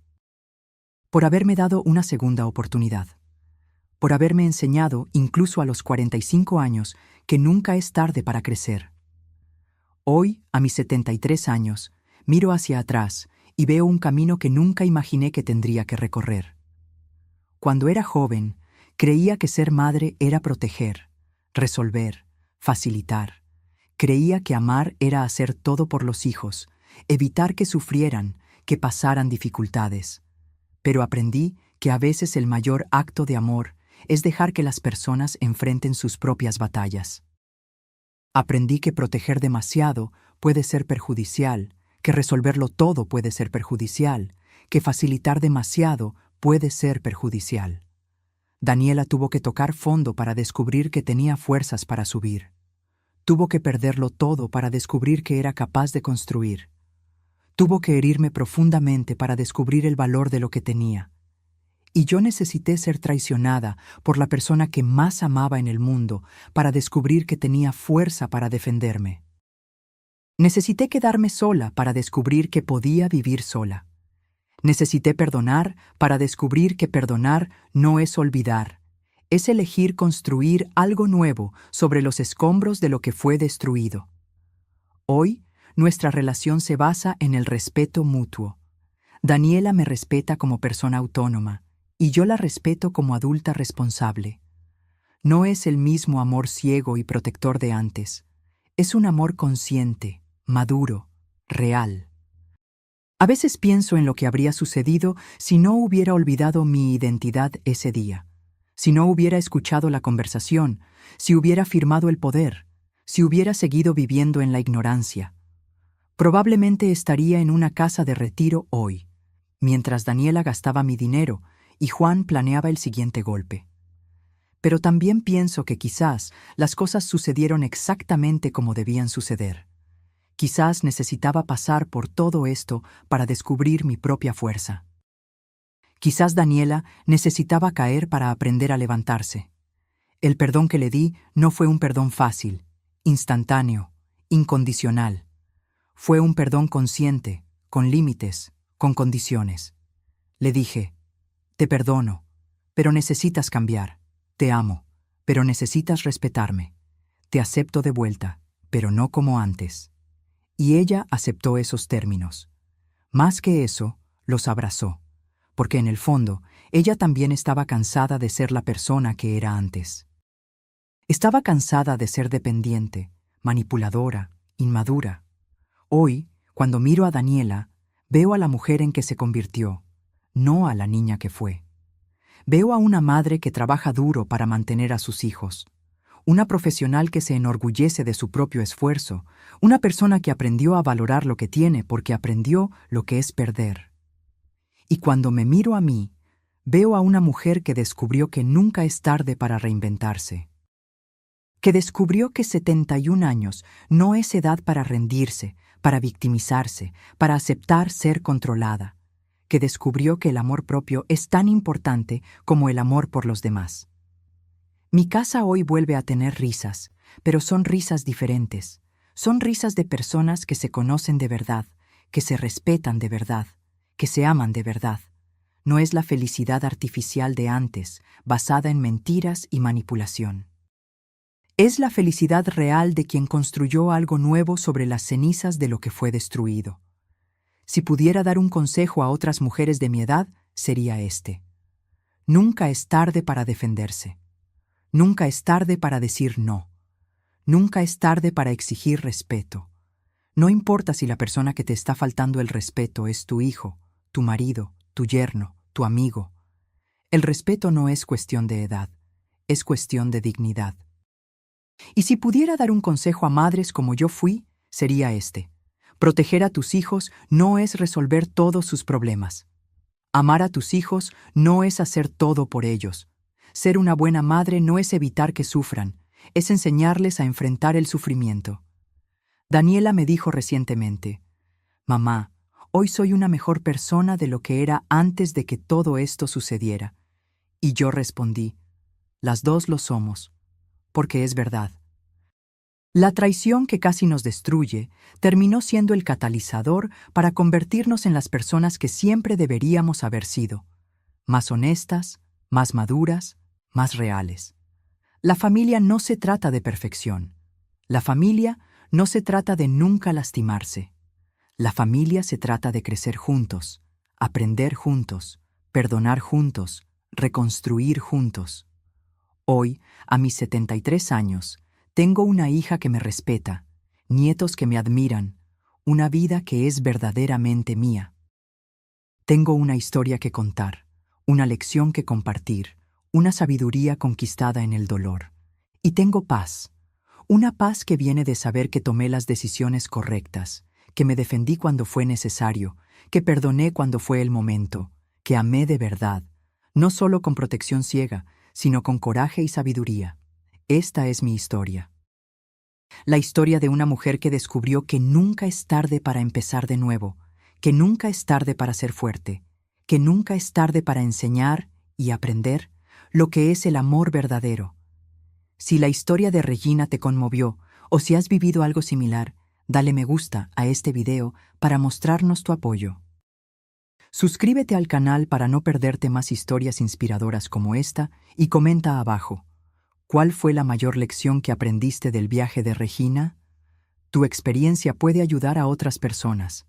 «Por haberme dado una segunda oportunidad. Por haberme enseñado, incluso a los 45 años, que nunca es tarde para crecer». Hoy, a mis 73 años, miro hacia atrás y veo un camino que nunca imaginé que tendría que recorrer. Cuando era joven, creía que ser madre era proteger, resolver, facilitar. Creía que amar era hacer todo por los hijos, evitar que sufrieran, que pasaran dificultades. Pero aprendí que a veces el mayor acto de amor es dejar que las personas enfrenten sus propias batallas. Aprendí que proteger demasiado puede ser perjudicial, que resolverlo todo puede ser perjudicial, que facilitar demasiado puede ser perjudicial. Daniela tuvo que tocar fondo para descubrir que tenía fuerzas para subir. Tuvo que perderlo todo para descubrir que era capaz de construir. Tuvo que herirme profundamente para descubrir el valor de lo que tenía. Y yo necesité ser traicionada por la persona que más amaba en el mundo para descubrir que tenía fuerza para defenderme. Necesité quedarme sola para descubrir que podía vivir sola. Necesité perdonar para descubrir que perdonar no es olvidar. Es elegir construir algo nuevo sobre los escombros de lo que fue destruido. Hoy, nuestra relación se basa en el respeto mutuo. Daniela me respeta como persona autónoma y yo la respeto como adulta responsable. No es el mismo amor ciego y protector de antes. Es un amor consciente, maduro, real. A veces pienso en lo que habría sucedido si no hubiera olvidado mi identidad ese día, si no hubiera escuchado la conversación, si hubiera firmado el poder, si hubiera seguido viviendo en la ignorancia. Probablemente estaría en una casa de retiro hoy, mientras Daniela gastaba mi dinero y Juan planeaba el siguiente golpe. Pero también pienso que quizás las cosas sucedieron exactamente como debían suceder. Quizás necesitaba pasar por todo esto para descubrir mi propia fuerza. Quizás Daniela necesitaba caer para aprender a levantarse. El perdón que le di no fue un perdón fácil, instantáneo, incondicional. Fue un perdón consciente, con límites, con condiciones. Le dije: «Te perdono, pero necesitas cambiar. Te amo, pero necesitas respetarme. Te acepto de vuelta, pero no como antes». Y ella aceptó esos términos. Más que eso, los abrazó, porque en el fondo, ella también estaba cansada de ser la persona que era antes. Estaba cansada de ser dependiente, manipuladora, inmadura. Hoy, cuando miro a Daniela, veo a la mujer en que se convirtió, no a la niña que fue. Veo a una madre que trabaja duro para mantener a sus hijos, una profesional que se enorgullece de su propio esfuerzo, una persona que aprendió a valorar lo que tiene porque aprendió lo que es perder. Y cuando me miro a mí, veo a una mujer que descubrió que nunca es tarde para reinventarse, que descubrió que 71 años no es edad para rendirse, para victimizarse, para aceptar ser controlada, que descubrió que el amor propio es tan importante como el amor por los demás. Mi casa hoy vuelve a tener risas, pero son risas diferentes. Son risas de personas que se conocen de verdad, que se respetan de verdad, que se aman de verdad. No es la felicidad artificial de antes, basada en mentiras y manipulación. Es la felicidad real de quien construyó algo nuevo sobre las cenizas de lo que fue destruido. Si pudiera dar un consejo a otras mujeres de mi edad, sería este: nunca es tarde para defenderse. Nunca es tarde para decir no. Nunca es tarde para exigir respeto. No importa si la persona que te está faltando el respeto es tu hijo, tu marido, tu yerno, tu amigo. El respeto no es cuestión de edad, es cuestión de dignidad. Y si pudiera dar un consejo a madres como yo fui, sería este: proteger a tus hijos no es resolver todos sus problemas. Amar a tus hijos no es hacer todo por ellos. Ser una buena madre no es evitar que sufran, es enseñarles a enfrentar el sufrimiento. Daniela me dijo recientemente: mamá, hoy soy una mejor persona de lo que era antes de que todo esto sucediera. Y yo respondí: las dos lo somos, porque es verdad. La traición que casi nos destruye terminó siendo el catalizador para convertirnos en las personas que siempre deberíamos haber sido: más honestas, más maduras, más reales. La familia no se trata de perfección. La familia no se trata de nunca lastimarse. La familia se trata de crecer juntos, aprender juntos, perdonar juntos, reconstruir juntos. Hoy, a mis 73 años, tengo una hija que me respeta, nietos que me admiran, una vida que es verdaderamente mía. Tengo una historia que contar, una lección que compartir, una sabiduría conquistada en el dolor. Y tengo paz, una paz que viene de saber que tomé las decisiones correctas, que me defendí cuando fue necesario, que perdoné cuando fue el momento, que amé de verdad, no solo con protección ciega, sino con coraje y sabiduría. Esta es mi historia. La historia de una mujer que descubrió que nunca es tarde para empezar de nuevo, que nunca es tarde para ser fuerte, que nunca es tarde para enseñar y aprender lo que es el amor verdadero. Si la historia de Regina te conmovió o si has vivido algo similar, dale me gusta a este video para mostrarnos tu apoyo. Suscríbete al canal para no perderte más historias inspiradoras como esta y comenta abajo: ¿cuál fue la mayor lección que aprendiste del viaje de Regina? Tu experiencia puede ayudar a otras personas.